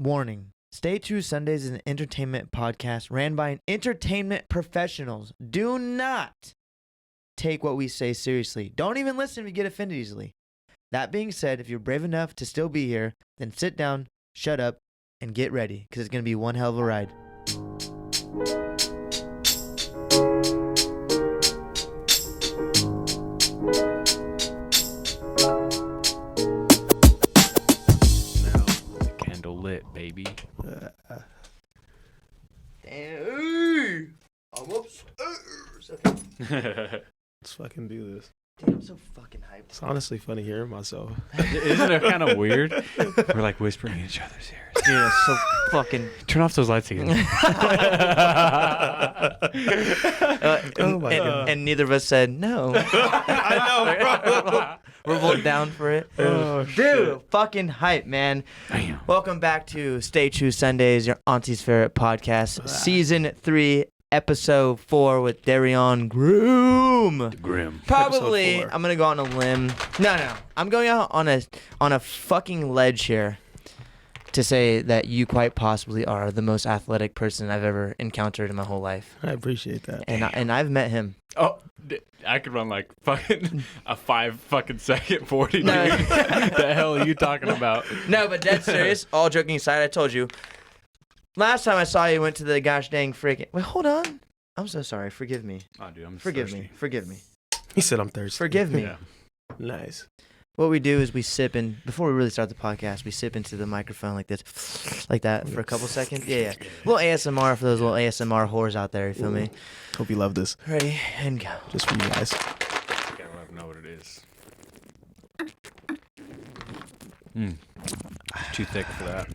Warning. Stay True Sundaze is an entertainment podcast ran by entertainment professionals. Do not take what we say seriously. Don't even listen if you get offended easily. That being said, if you're brave enough to still be here, then sit down, shut up, and get ready, because it's going to be one hell of a ride. Baby. Damn. I'm upstairs. Let's fucking do this. Damn, I'm so fucking hyped. It's honestly funny hearing myself. Isn't it kind of weird? We're like whispering in each other's ears. Dude, that's so fucking... Turn off those lights again. Oh my God. And neither of us said no. I know, bro. We're both down for it. Oh, Dude, shit. fucking hype, man. Damn. Welcome back to Stay True Sundaze, your Auntie's favorite podcast. Season 3, Episode 4 with Derrion Groom. Grim. Probably, Episode 4. I'm going to go on a limb. No. I'm going out on a fucking ledge here to say that you quite possibly are the most athletic person I've ever encountered in my whole life. I appreciate that. And I've met him. Oh, I could run like fucking a 5 fucking second 40, dude. No. The hell are you talking about? No, but dead serious, all joking aside, I told you. Last time I saw you went to the gosh dang freaking... Wait, hold on. I'm so sorry. Forgive me. Oh, dude, I'm Forgive thirsty. me. Forgive me. He said I'm thirsty. Forgive me. Yeah. Nice. What we do is we sip in... Before we really start the podcast, we sip into the microphone like this. Like that for a couple seconds. Yeah. Little ASMR for those little ASMR whores out there. You feel me? Hope you love this. Ready? And go. Just for you guys. I don't know what it is. Too thick for that.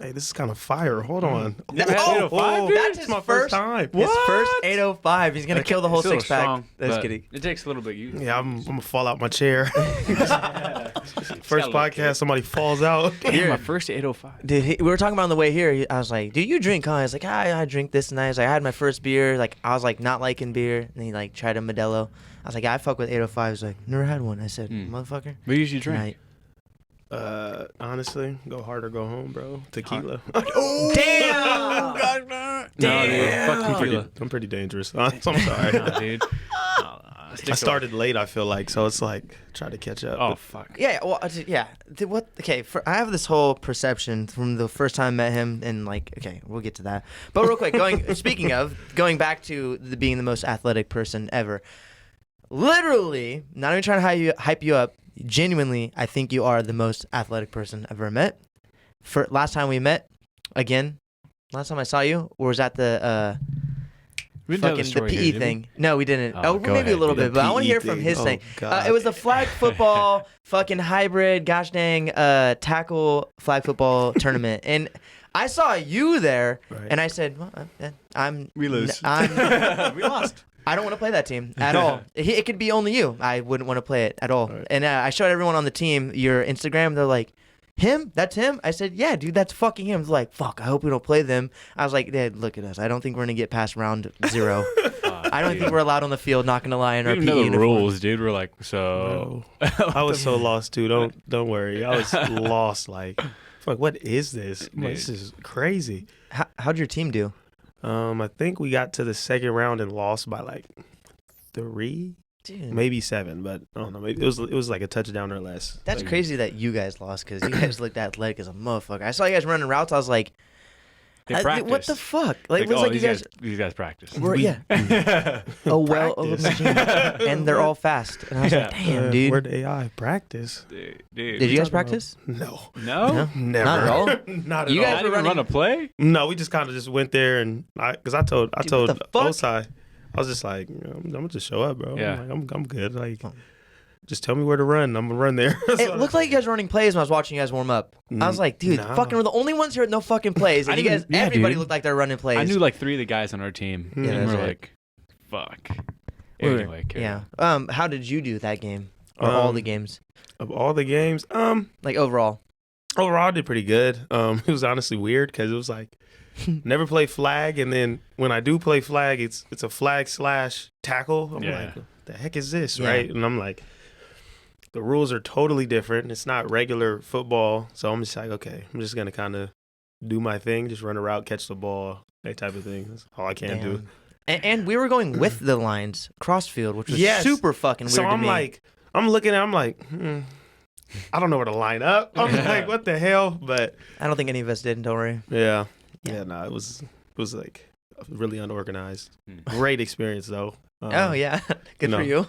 Hey, this is kind of fire. Hold on. Never had 805, dude? That's It's his my first time. His first 805. He's gonna kill the whole Still 6-pack. strong, That's but kidding. It takes a little bit. Yeah, I'm gonna fall out my chair. First First podcast, somebody falls out. Damn, my first 805. Dude, we were talking about on the way here. I was like, "Dude, you drink, huh?" I was like, I drink this and that. He's like, I had my first beer. Like, I was like, not liking beer. And he like tried a Modelo. I was like, yeah, I fuck with 805. He's like, never had one. I said, motherfucker. What usually drink? Night. Honestly, go hard or go home, bro. Tequila. Oh, damn! No, dude, fuck I'm tequila. pretty dangerous. I'm sorry. Nah, dude. I started late, I feel like, so it's like try to catch up. Oh, But fuck. Yeah, well, yeah. What? Okay, I have this whole perception from the first time I met him, and like, okay, we'll get to that. But real quick, speaking of going back to being the most athletic person ever, literally, not even trying to hype you up. Genuinely, I think you are the most athletic person I've ever met. For last time we met, last time I saw you was at the We didn't tell fucking the story PE here, did we? thing. No, we didn't. Oh, Maybe go ahead, a little dude. bit, but I want to PE hear from thing. his Oh, thing. God. It was the flag football fucking hybrid, gosh dang, tackle flag football tournament, and I saw you there, Right. and I said, well, We lose. we lost. I don't want to play that team at all. It could be only you. I wouldn't want to play it at all. Right. And I showed everyone on the team your Instagram. They're like, him? That's him? I said, yeah, dude, that's fucking him. They're like, fuck, I hope we don't play them. I was like, Dad, look at us. I don't think we're going to get past round 0. I don't think we're allowed on the field, not going to lie in We our didn't PE know the uniform. rules, dude. We're like, so. Bro, I was so lost too. Don't worry. I was lost. Like, fuck, what is this? I'm like, this is crazy. How'd your team do? I think we got to the second round and lost by like 3, Dude, maybe 7, but I don't know. Maybe it was like a touchdown or less. that's Like, crazy that you guys lost because you guys looked athletic as a motherfucker. I saw you guys running routes. I was like, They what practiced. the fuck? Like, it was oh, like you these guys practice. were, yeah, a well-oiled Practice. machine, and they're all fast. And I was like, damn, dude. Where'd AI practice? Dude, Did you guys practice? No, No? never. Not at all? Not at You all. guys Not were even running- run a play? No, we just kind of just went there and I told Dude, what the fuck? Osai, I was just like, I'm gonna just show up, bro. Yeah. I'm good. Like, just tell me where to run. I'm gonna run there. It looked like you guys were running plays when I was watching you guys warm up. I was like, dude, Nah. fucking we're the only ones here with no fucking plays. And I you guys, didn't- yeah, everybody dude. looked like they're running plays. I knew like 3 of the guys on our team. Yeah, and that's we're right. like, fuck. We were- Anyway, carry yeah. on. How did you do that game? Or all the games? Of all the games, Like overall? overall I did pretty good. It was honestly weird because it was like never play flag, and then when I do play flag, it's a flag / tackle. I'm Yeah. like, what the heck is this, Yeah. right? And I'm like, the rules are totally different. It's not regular football, so I'm just like, okay, I'm just gonna kind of do my thing, just run a route, catch the ball, that type of thing. That's all I can do. And we were going with the lines crossfield, which was Yes. super fucking weird So to I'm me. like, I'm looking at, I'm like, I don't know where to line up. I'm like, what the hell? But I don't think any of us did. Don't worry. yeah, Yeah. no, it was like really unorganized. Great experience though. Oh yeah, good no. for you.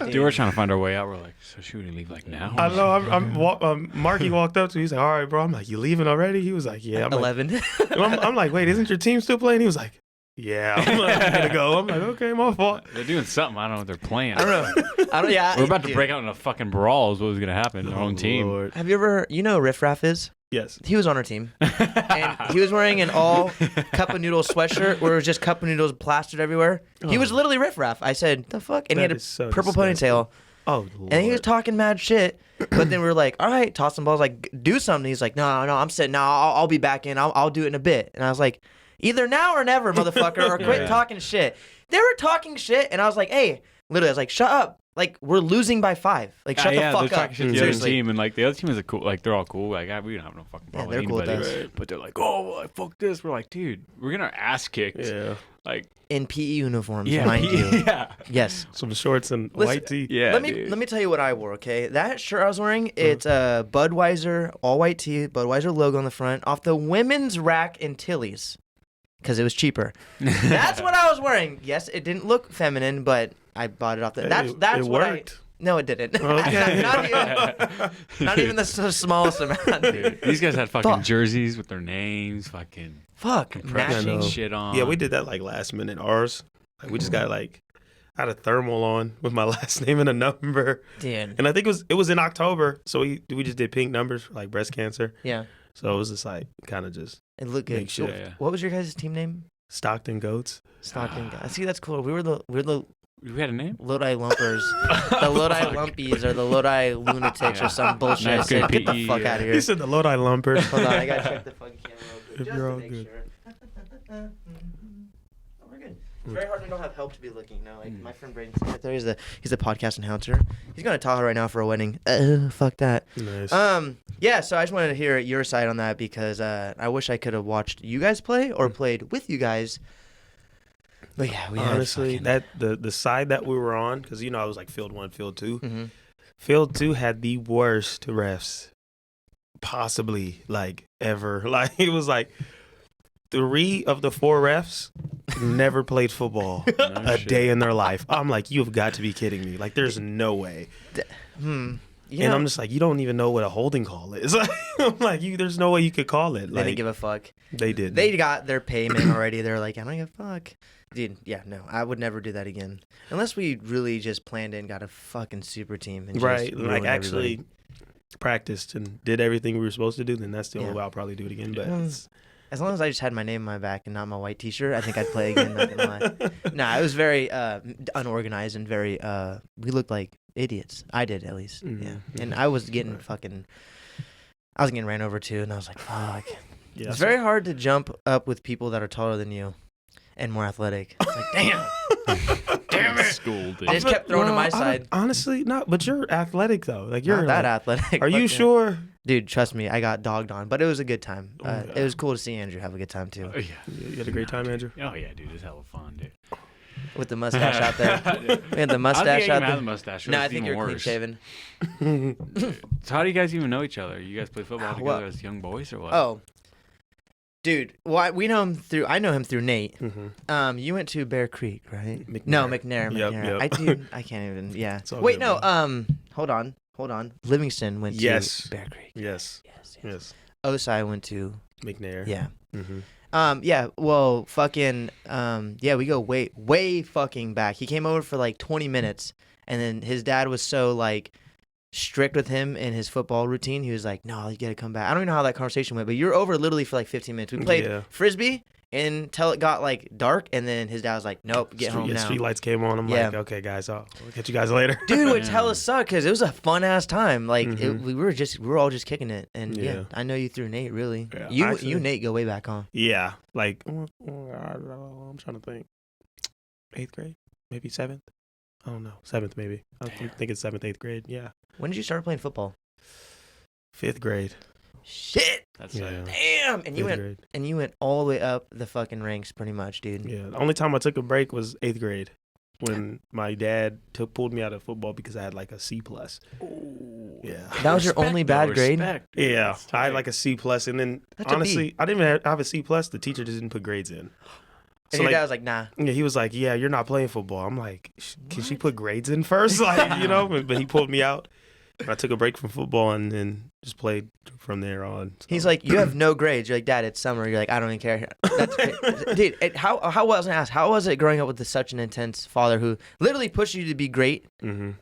Dude, we're trying to find our way out. We're like, so should we leave like now? I know. Marky walked up to me. He's like, "All right, bro." I'm like, "You leaving already?" He was like, "Yeah." I'm 11. Like, I'm like, "Wait, isn't your team still playing?" He was like, "Yeah." I'm like, "I'm gonna go." I'm like, "Okay, my fault." They're doing something. I don't know what they're playing. I don't know. Yeah, We're about to break out in a fucking brawl. Is what was gonna happen? Our own team. Lord. Have you ever, Riff Raff is? Yes. He was on our team, and he was wearing an all cup of noodles sweatshirt where it was just cup of noodles plastered everywhere. He was literally Riff Raff. I said, "The fuck?" And he That had a is so purple disgusting. ponytail. Oh, Lord. And he was talking mad shit, but then we were like, all right, toss some balls, like, do something. He's like, no, I'm sitting. No, I'll be back in. I'll do it in a bit. And I was like, either now or never, motherfucker, or quit talking shit. They were talking shit, and I was like, hey, literally, I was like, shut up. Like, we're losing by 5. Like, shut the they're fuck talking up. shit to the other Seriously. team, and like the other team is a cool. Like they're all cool. Like we don't have no fucking problem they're with cool with anybody. us. But they're like, oh, well, fuck this. We're like, dude, we're getting our ass kicked. Yeah. Like In PE uniforms, yeah, mind you. yeah, Yes. Some shorts and Listen, white tee. yeah. Let dude. me tell you what I wore, okay? That shirt I was wearing, it's a Budweiser all white tee, Budweiser logo on the front, off the women's rack in Tilly's, because it was cheaper. That's what I was wearing. Yes, it didn't look feminine, but I bought it off the. Hey, That's it what worked. No, it didn't. Okay. not even the smallest amount. Dude, these guys had fucking Fuck. jerseys with their names, fucking Fuck, compression know. matching. shit on. Yeah, we did that like last minute. Ours, like we just got like, I had a thermal on with my last name and a number, Dude. and I think it was in October, so we just did pink numbers for like breast cancer. Yeah, So it was just like kind of just it looked good. Make sure. Yeah, yeah. What was your guys' team name? Stockton Goats. Stockton. See, that's cool. We were the We had a name. Lodi Lumpers, the Lodi Lumpies, or the Lodi Lunatics, or some bullshit. Nice, I said, good get the PE, fuck yeah. out of He here. said the Lodi Lumpers. Hold on, I gotta check the fucking camera real quick, If just you're to all make good. sure. Oh, we're good. It's very hard to not have help to be looking. No, like my friend Braden's right there. He's a podcast announcer. He's going to Tahoe right now for a wedding. Fuck that. Nice. Yeah. So I just wanted to hear your side on that because I wish I could have watched you guys play or played with you guys. But yeah, we had Honestly, fucking- that the side that we were on, because I was like field 1, field 2. Mhm. Field 2 had the worst refs possibly like ever. Like it was like 3 of the 4 refs never played football a day in their life. I'm like, you've got to be kidding me. Like there's no way. You And know, I'm just like, you don't even know what a holding call is. I'm like, there's no way you could call it. they Like didn't give a fuck. they did. They got their payment already. They're like, I don't give a fuck. Dude, yeah, no, I would never do that again. Unless we really just planned and got a fucking super team. And right. just Like ruin actually everybody. practiced and did everything we were supposed to do, then that's the only Yeah. way I'll probably do it again. But Mm. it's- As long as I just had my name on my back and not my white T-shirt, I think I'd play again. Not gonna lie. Nah, it was very unorganized and very. We looked like idiots. I did at least. Mhm. Yeah, and I was getting fucking. I was getting ran over too, and I was like, "Fuck!" yeah, It's so- very hard to jump up with people that are taller than you, and more athletic. It's like, damn. Damn it. School, dude. I just kept throwing to my I side. honestly, no, but you're athletic though. Like you're Not that like- athletic. Are but you yeah. sure? Dude, trust me, I got dogged on, but it was a good time. Yeah. It was cool to see Andrew have a good time too, Oh, yeah. You had a great time, Andrew. Oh yeah, dude, it's hella fun, dude. with the mustache out there. We had the I mustache don't think I out even had there. the mustache. No, I It's think even you're clean worse. shaven. So how do you guys even know each other? You guys play football together Well- as young boys or what? Oh, dude. Well, we know him through. I know him through Nate. Mhm. You went to Bear Creek, right? McNair. No, McNair. Yep, McNair. yep. I can't even. Yeah. It's all Wait, good, no. man. Hold on. Livingston went Yes. to Bear Creek. Yes. Yes. Yes. Osai went to. McNair. Yeah. Mm-hmm. Yeah. Well, fucking. Yeah, we go way fucking back. He came over for like 20 minutes, and then his dad was so like strict with him in his football routine. He was like, "No, you gotta come back." I don't even know how that conversation went, but you're over literally for like 15 minutes. We played Yeah. frisbee until it got like dark, and then his dad was like, "Nope, get home now." Street lights came on. I'm Yeah. like, okay, guys, I'll catch you guys later. Dude, which Yeah. hella sucked because it was a fun ass time. Like Mhm. we were all just kicking it, and yeah, Yeah. I know you through Nate. Really, Yeah, you actually- Nate go way back, huh? Yeah, like I'm trying to think. 8th grade, maybe 7th. I don't know, 7th maybe. I think it's 7th, 8th grade. Yeah, When did you start playing football? 5th grade. Shit. That's Yeah. it. Damn. And you Eighth went grade. and you went all the way up the fucking ranks, pretty much, dude. Yeah, the only time I took a break was 8th grade when my dad pulled me out of football because I had like a C+. Yeah. That was your only bad grade? Dude. Yeah, That's I had tight. like a C+, and then That's a B. honestly, I didn't even have a C+. The teacher just didn't put grades in. And So your like, dad was like, nah. yeah, he was like, "Yeah, you're not playing football." I'm like, "Can she put grades in first?" Like, you know. But he pulled me out. I took a break from football and then just played from there on. So. He's like, you have no grades. You're like, Dad, it's summer. You're like, I don't even care. That's dude. How was I asked? How was it growing up with such an intense father who literally pushed you to be great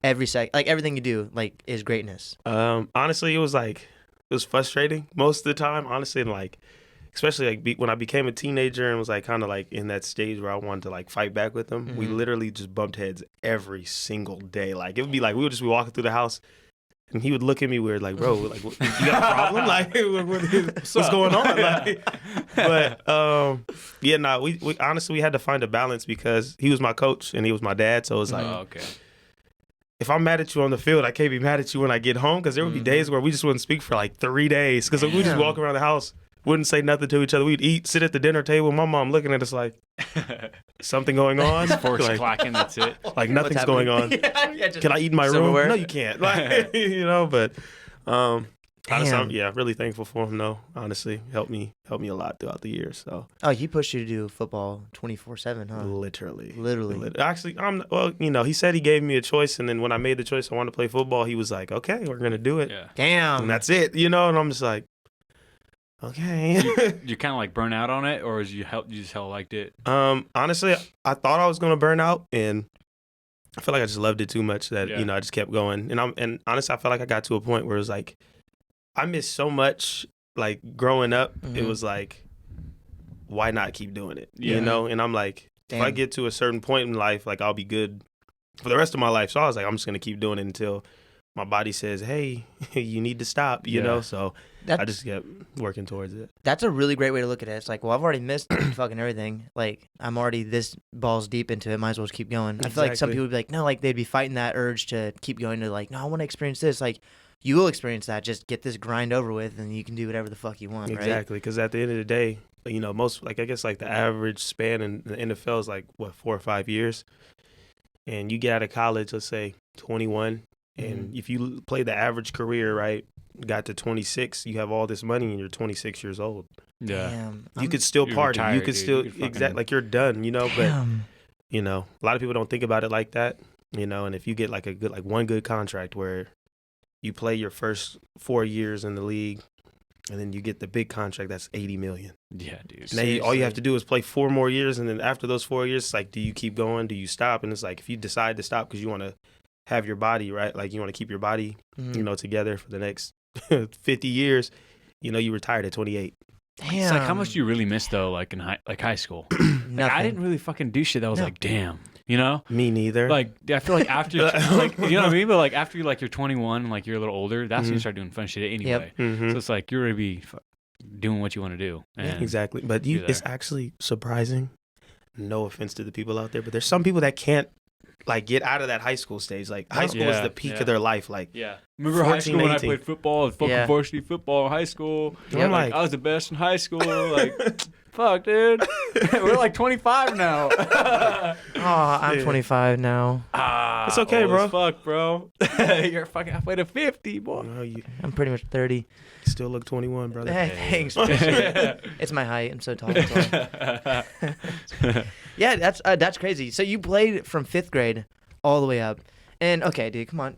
every like everything you do like is greatness? Honestly, it was frustrating most of the time. Honestly, and like, especially like when I became a teenager and was like kind of like in that stage where I wanted to like fight back with him. We literally just bumped heads every single day. Like it would be like we would just be walking through the house. And he would look at me weird, like, bro, like, you got a problem? Like, what's going on? Like, but yeah, no, we honestly we had to find a balance because he was my coach and he was my dad. So it was like, okay. if I'm mad at you on the field, I can't be mad at you when I get home because there would be days where we just wouldn't speak for like 3 days because we just walk around the house, wouldn't say nothing to each other. We'd eat, sit at the dinner table. My mom looking at us like, something going on? Forks like, clacking, that's it. like nothing's going on. Just Can I eat in my room? silverware? No, you can't. Like, you know, but honestly, Damn. I'm really thankful for him though. Honestly, helped me a lot throughout the years. So Oh, he pushed you to do football 24/7, huh? literally. Actually, he said he gave me a choice, and then when I made the choice I wanted to play football, he was like, "Okay, we're gonna do it." Yeah. Damn. And that's it, And I'm just like, okay. You kind of like burn out on it, or you just hell liked it? Honestly, I thought I was gonna burn out, and I feel like I just loved it too much that I just kept going. And honestly, I felt like I got to a point where it was like I missed so much. Like growing up, it was like, why not keep doing it? Yeah. And I'm like, if I get to a certain point in life, like I'll be good for the rest of my life. So I was like, I'm just gonna keep doing it until my body says, hey, you need to stop. You know, so I just kept working towards it. That's a really great way to look at it. It's like, well, I've already missed fucking everything. Like, I'm already this balls deep into it. Might as well just keep going. I feel like some people would be like, no, like they'd be fighting that urge to keep going to like, no, I want to experience this. Like, you will experience that. Just get this grind over with, and you can do whatever the fuck you want. Exactly, because at the end of the day, most I guess like the average span in the NFL is like what 4 or 5 years, and you get out of college, let's say 21, and if you play the average career, right, got to 26, you have all this money, and you're 26 years old. Yeah. Damn. You could still you're party. retired, You could dude. still You could exactly like you're done. But Damn. a lot of people don't think about it like that. And if you get like one good contract where you play your first 4 years in the league, and then you get the big contract that's $80 million. Yeah, dude. And all you have to do is play 4 more years, and then after those 4 years, it's like, do you keep going? Do you stop? And it's like if you decide to stop because you want to have your body right, like you want to keep your body, together for the next 50 years, you retired at 28. Damn. It's like how much do you really miss though, like in high school? Like, I didn't really fucking do shit that was like, damn. Me neither. Like I feel like after like you know what I mean, but like after you're 21, like you're a little older, that's when you start doing fun shit anyway. So it's like you're gonna be doing what you want to do. And exactly. But it's actually surprising. No offense to the people out there, but there's some people that can't like get out of that high school stage. Like high school is the peak of their life. Like remember 14, high school when 18. I played football, fucking varsity football in high school. Yeah, like I was the best in high school. Like fuck, dude. We're like 25 now. I'm 25 now. It's okay, bro. Fuck, bro. You're fucking halfway to 50, boy. No, you I'm pretty much 30. still look 21, brother. Hey, thanks. It's my height. I'm so tall. That's why. Yeah, that's crazy. So you played from 5th grade all the way up, and okay, dude, come on.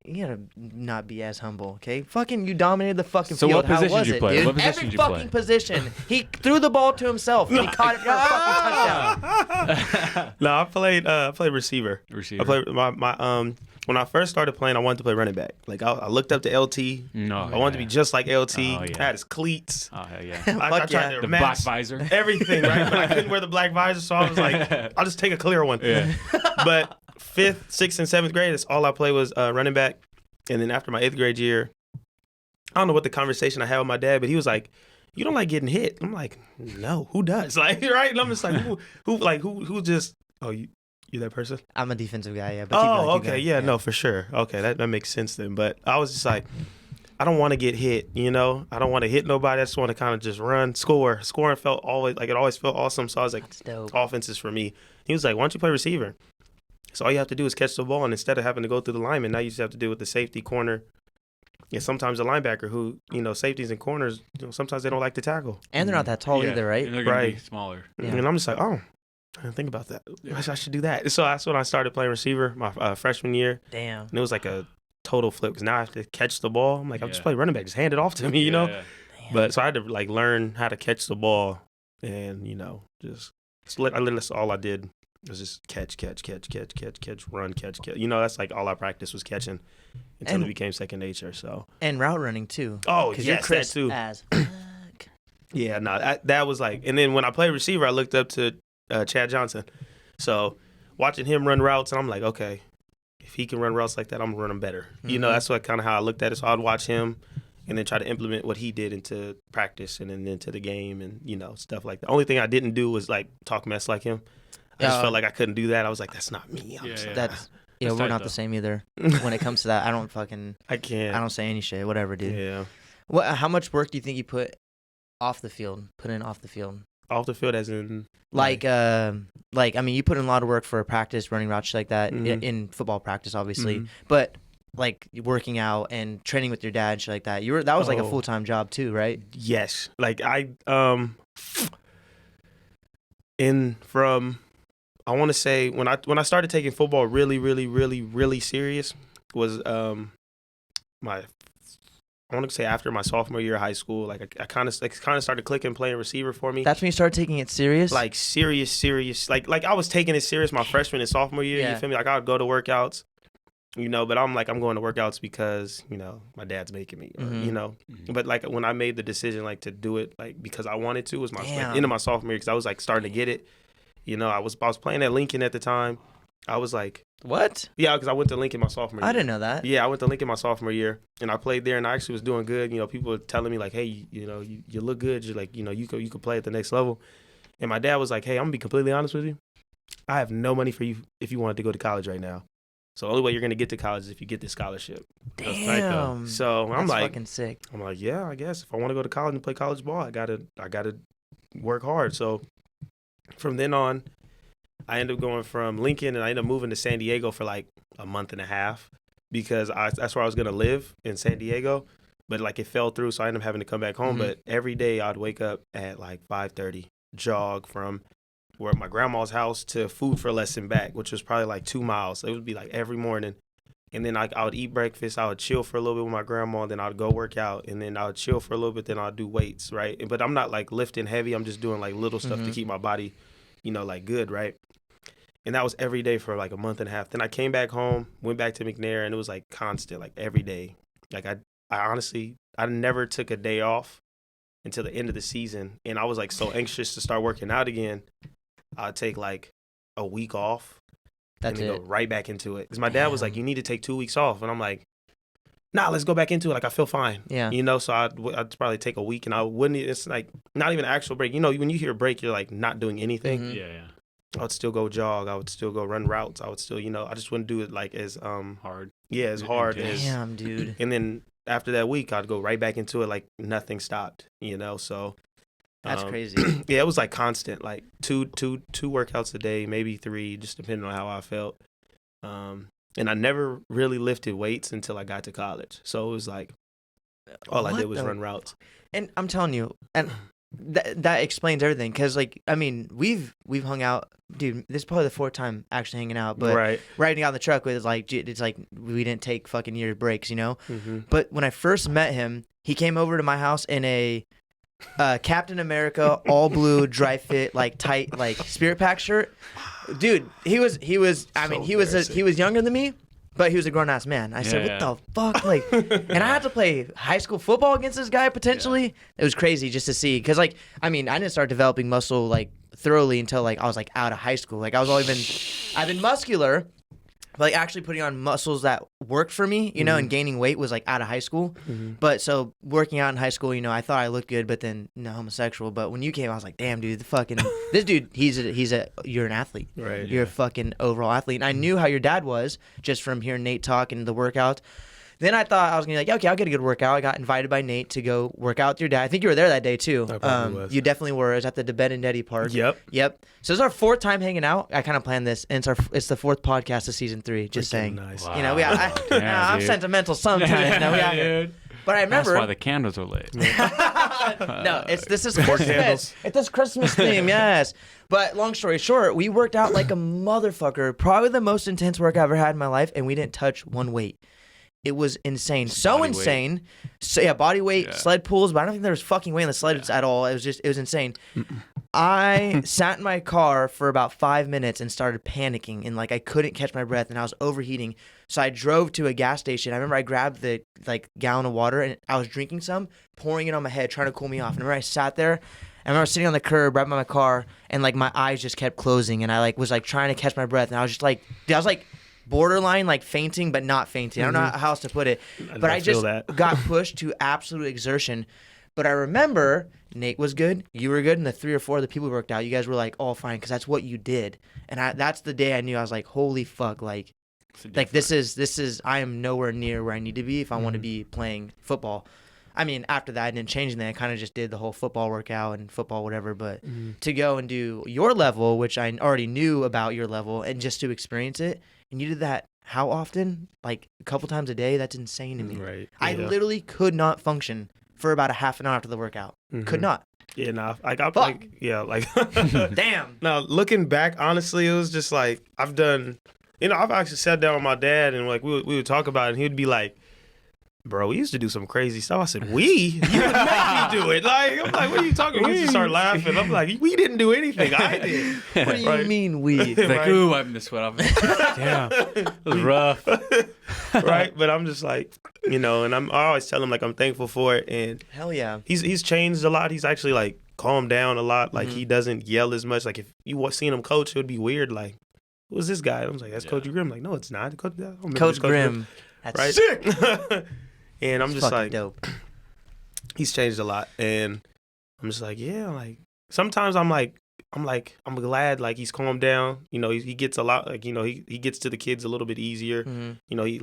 You gotta not be as humble, okay? Fucking, you dominated the fucking So field. what position How was did you it, play? dude? What position Every did you fucking play? position. He threw the ball to himself, and he caught it for a fucking touchdown. No, I played receiver. Receiver. I played my when I first started playing, I wanted to play running back. Like I looked up to LT. No, I wanted to be just like LT. Oh, yeah. I had his cleats. Oh hell yeah. I Fuck tried yeah. to The match black visor. everything, right? But I couldn't wear the black visor, so I was like, I'll just take a clear one. Yeah. But 5th, 6th, and 7th grade, that's all I played was running back. And then after my 8th grade year, I don't know what the conversation I had with my dad, but he was like, "You don't like getting hit." I'm like, "No, who does?" Like, right? And I'm just like, who just? Oh, you that person? I'm a defensive guy, yeah. But keep going, keep okay, going. yeah, no, for sure. Okay, that makes sense then. But I was just like, I don't want to get hit, you know. I don't want to hit nobody. I just want to kind of just run, score. Scoring felt always like it always felt awesome. So I was like, That's dope. offense is for me. He was like, why don't you play receiver? So all you have to do is catch the ball, and instead of having to go through the lineman, now you just have to deal with the safety, corner, and sometimes the linebacker who, you know, safeties and corners, you know, sometimes they don't like to tackle. And they're not that tall either, right? And they're gonna be Right. smaller. Yeah. And I'm just like, oh, I didn't think about that. I should do that. So that's when I started playing receiver my freshman year. Damn. And it was like a total flip because now I have to catch the ball. I'm like, I'll just play running back. Just hand it off to me, you know? Yeah. Damn. But so I had to like learn how to catch the ball, and you know, just that's all I did was just catch, run, catch. You know, that's like all I practiced was catching until And- it became second nature. So And route running too. oh 'Cause yes, you're that crisp too. as fuck. Yeah, no, that was like, and then when I played receiver, I looked up to Chad Johnson. So watching him run routes, and I'm like, okay, if he can run routes like that, I'm gonna run them better. You know, Mhm. that's what kind of how I looked at it. So I'd watch him, and then try to implement what he did into practice and then into the game, and you know, stuff like that. Only thing I didn't do was like talk mess like him. I just felt like I couldn't do that. I was like, that's not me. I'm just like, That's yeah, That's we're tight, not though. the same either. When it comes to that, I don't say any shit. Whatever, dude. Yeah, What? How much work do you think you put off the field? Put in off the field? off the field as in Like I mean, you put in a lot of work for practice, running routes, shit like that, Mhm. in football practice, obviously. Mhm. But like working out and training with your dad, and shit like that. That was like a Oh. full-time job too, right? Yes. Like I want to say when I started taking football really serious was I want to say after my sophomore year of high school. Like I kind of started clicking playing receiver for me. That's when you started taking it serious. Like serious. Like I was taking it serious my freshman and sophomore year. Yeah. You feel me? Like I would go to workouts, you know, but I'm going to workouts because, you know, my dad's making me, or, Mhm. you know. But like when I made the decision like to do it like because I wanted to was my Damn. into my sophomore year because I was like starting to get it. You know, I was playing at Lincoln at the time. I was like, what? yeah, because I went to Lincoln my sophomore year. I didn't know that. Yeah, I went to Lincoln my sophomore year, and I played there, and I actually was doing good. You know, people were telling me like, "Hey, you know, you look good. You're like, you know, you could play at the next level." And my dad was like, "Hey, I'm gonna be completely honest with you. I have no money for you if you wanted to go to college right now. So the only way you're gonna get to college is if you get this scholarship." Damn. So I'm That's like, fucking sick. I'm like, yeah, I guess if I want to go to college and play college ball, I gotta work hard. So from then on, I ended up going from Lincoln and I ended up moving to San Diego for like a month and a half because that's where I was gonna live in San Diego. But like it fell through, so I ended up having to come back home. Mhm. But every day I'd wake up at like 5:30, jog from where my grandma's house to Food for Less and back, which was probably like 2 miles. So it would be like every morning. And then I would eat breakfast. I would chill for a little bit with my grandma. And then I'd go work out. And then I would chill for a little bit. Then I'd do weights, right? But I'm not like lifting heavy. I'm just doing like little stuff to Mhm. keep my body, you know, like good, right? And that was every day for like a month and a half. Then I came back home, went back to McNair, and it was like constant, like every day. Like I honestly, I never took a day off until the end of the season. And I was like so anxious to start working out again. I'd take like a week off. That's and then it. go right back into it. Because my dad was like, Damn. you need to take 2 weeks off. And I'm like, nah, let's go back into it. Like, I feel fine. Yeah. You know, so I'd probably take a week and I wouldn't, it's like not even an actual break. You know, when you hear break, you're like not doing anything. Mhm. Yeah. I would still go jog. I would still go run routes. I would still, you know, I just wouldn't do it like as, Hard. yeah, as hard Intense. as, Damn, dude. and then after that week, I'd go right back into it like nothing stopped, you know, so. That's crazy. Yeah, it was like constant, like two workouts a day, maybe 3, just depending on how I felt. And I never really lifted weights until I got to college. So it was like all I What did was the- run routes. And I'm telling you, and that explains everything. Cause like, I mean, we've hung out, dude. This is probably the 4th time actually hanging out. But Right. riding out in the truck with it's like we didn't take fucking year breaks, you know. Mm-hmm. But when I first met him, he came over to my house in a Captain America all blue dry fit like tight like Spirit Pack shirt. Dude, he was. I mean, So he was embarrassing. younger than me, but he was a grown ass man. I said, Yeah, "What the fuck?" Like, and I had to play high school football against this guy potentially. It was crazy just to see, because like, I mean, I didn't start developing muscle like thoroughly until like I was like out of high school. Like I've been muscular. Like actually putting on muscles that worked for me, you know, and gaining weight was like out of high school. Mm-hmm. But so working out in high school, you know, I thought I looked good, but then no, homosexual. But when you came, I was like, damn, dude, this dude, you're an athlete. Right. You're a fucking overall athlete. And I knew how your dad was just from hearing Nate talk and the workout. Then I thought I was gonna be like, okay, I'll get a good workout. I got invited by Nate to go work out with your dad. I think you were there that day too. I probably was. You definitely were. It was at the DeBed and Deddy Park. Yep. So it's our 4th time hanging out. I kind of planned this, and it's the 4th podcast of season 3. Just saying. Nice. You know, I'm sentimental sometimes. No, dude. But I remember. That's why the candles are lit. No, this is Christmas. candles. It's this Christmas theme, yes. But long story short, we worked out like a motherfucker. Probably the most intense work I ever had in my life, and we didn't touch one weight. It was insane. So body insane. weight. So yeah, body weight, sled pulls, but I don't think there was fucking weight on the sleds at all. It was insane. I sat in my car for about 5 minutes and started panicking, and like I couldn't catch my breath, and I was overheating. So I drove to a gas station. I remember I grabbed the gallon of water, and I was drinking some, pouring it on my head, trying to cool me off. And I remember I sat there. I remember sitting on the curb right by my car, and like my eyes just kept closing, and I was trying to catch my breath, and I was just borderline fainting, but not fainting. I don't know how else to put it, but I just got pushed to absolute exertion. But I remember Nate was good, you were good, and the 3 or 4 of the people who worked out, you guys were all fine, because that's what you did. And that's the day I knew. I was like, holy fuck, this is I am nowhere near where I need to be if I want to be playing football. I mean, after that, I didn't change anything. I kind of just did the whole football workout and football whatever. But to go and do your level, which I already knew about your level, and just to experience it, and you did that how often? Like a couple times a day? That's insane to me. Right. I literally could not function for about a half an hour after the workout. Could not. Yeah, I got Damn. Now, looking back, honestly, it was just I've done, I've actually sat down with my dad and we would talk about it, and he'd be like, bro, we used to do some crazy stuff. I said, we? You would make me do it. I'm like, what are you talking about? We used to start laughing. I'm like, we didn't do anything. I did. What do you mean we? It's like, ooh, wiping the sweat off. Yeah, it was rough. Right? But I'm just and I always tell him I'm thankful for it. And hell yeah. He's changed a lot. He's actually calmed down a lot. He doesn't yell as much. If you seen him coach, it would be weird. Who's this guy? I was like, that's Coach Grimm. No, it's not. Coach Grimm. That's right? Sick. And I'm just dope. He's changed a lot, and I'm just sometimes I'm glad he's calmed down. He gets a lot he gets to the kids a little bit easier. He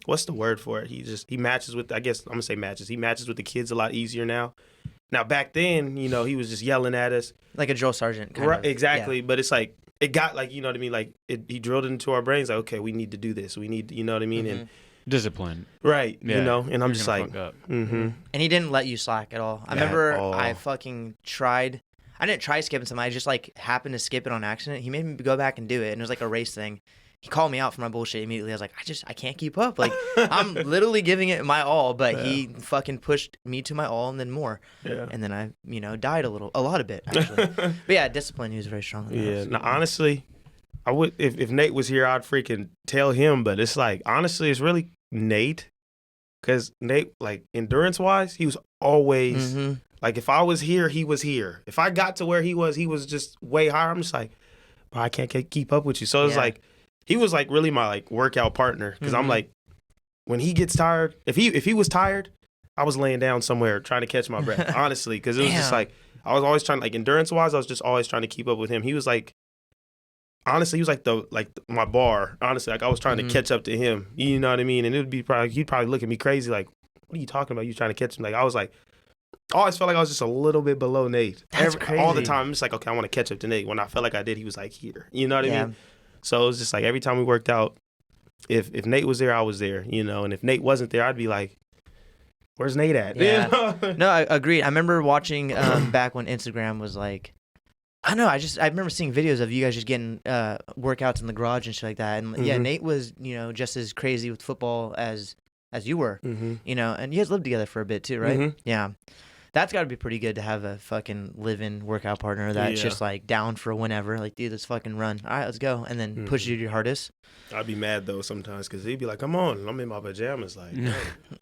what's the word for it? He matches with, I guess I'm gonna say matches. He matches with the kids a lot easier now. Now back then, he was just yelling at us like a drill sergeant. Right, exactly. Yeah. But it's it got you know what I mean. He drilled it into our brains. Okay, we need to do this. We need, you know what I mean, and. Discipline. Right. Yeah. And I'm just And he didn't let you slack at all. I remember I fucking tried. I didn't try skipping something. I just happened to skip it on accident. He made me go back and do it. And it was a race thing. He called me out for my bullshit immediately. I was like, I can't keep up. I'm literally giving it my all, but he fucking pushed me to my all and then more. Yeah. And then I, died a lot of it, actually. But yeah, discipline, he was very strong. Yeah. Now, honestly, I would if Nate was here, I'd freaking tell him. But it's honestly, it's really Nate, because Nate, endurance wise, he was always if I was here, he was here. If I got to where he was just way higher. I'm just bro, I can't keep up with you. So it's he was really my workout partner, because I'm when he gets tired, if he was tired, I was laying down somewhere trying to catch my breath. Honestly, because it was just I was always trying endurance wise, I was just always trying to keep up with him. He was honestly, he was my bar. Honestly, I was trying to catch up to him. You know what I mean? And it would be he'd probably look at me crazy what are you talking about? You trying to catch him? I was I always felt I was just a little bit below Nate. That's crazy. All the time. I'm just okay, I want to catch up to Nate. When I felt I did, he was here. You know what I mean? So it was just every time we worked out, if Nate was there, I was there. And if Nate wasn't there, I'd be where's Nate at? Yeah. No, I agreed. I remember watching back when Instagram was I don't know. I remember seeing videos of you guys just getting workouts in the garage and shit like that. And yeah, Nate was, just as crazy with football as you were, and you guys lived together for a bit too, right? Yeah. That's got to be pretty good to have a fucking live-in workout partner that's just down for whenever. Dude, let's fucking run. All right, let's go. And then push you to your hardest. I'd be mad though sometimes, because he'd be come on. I'm in my pajamas. No,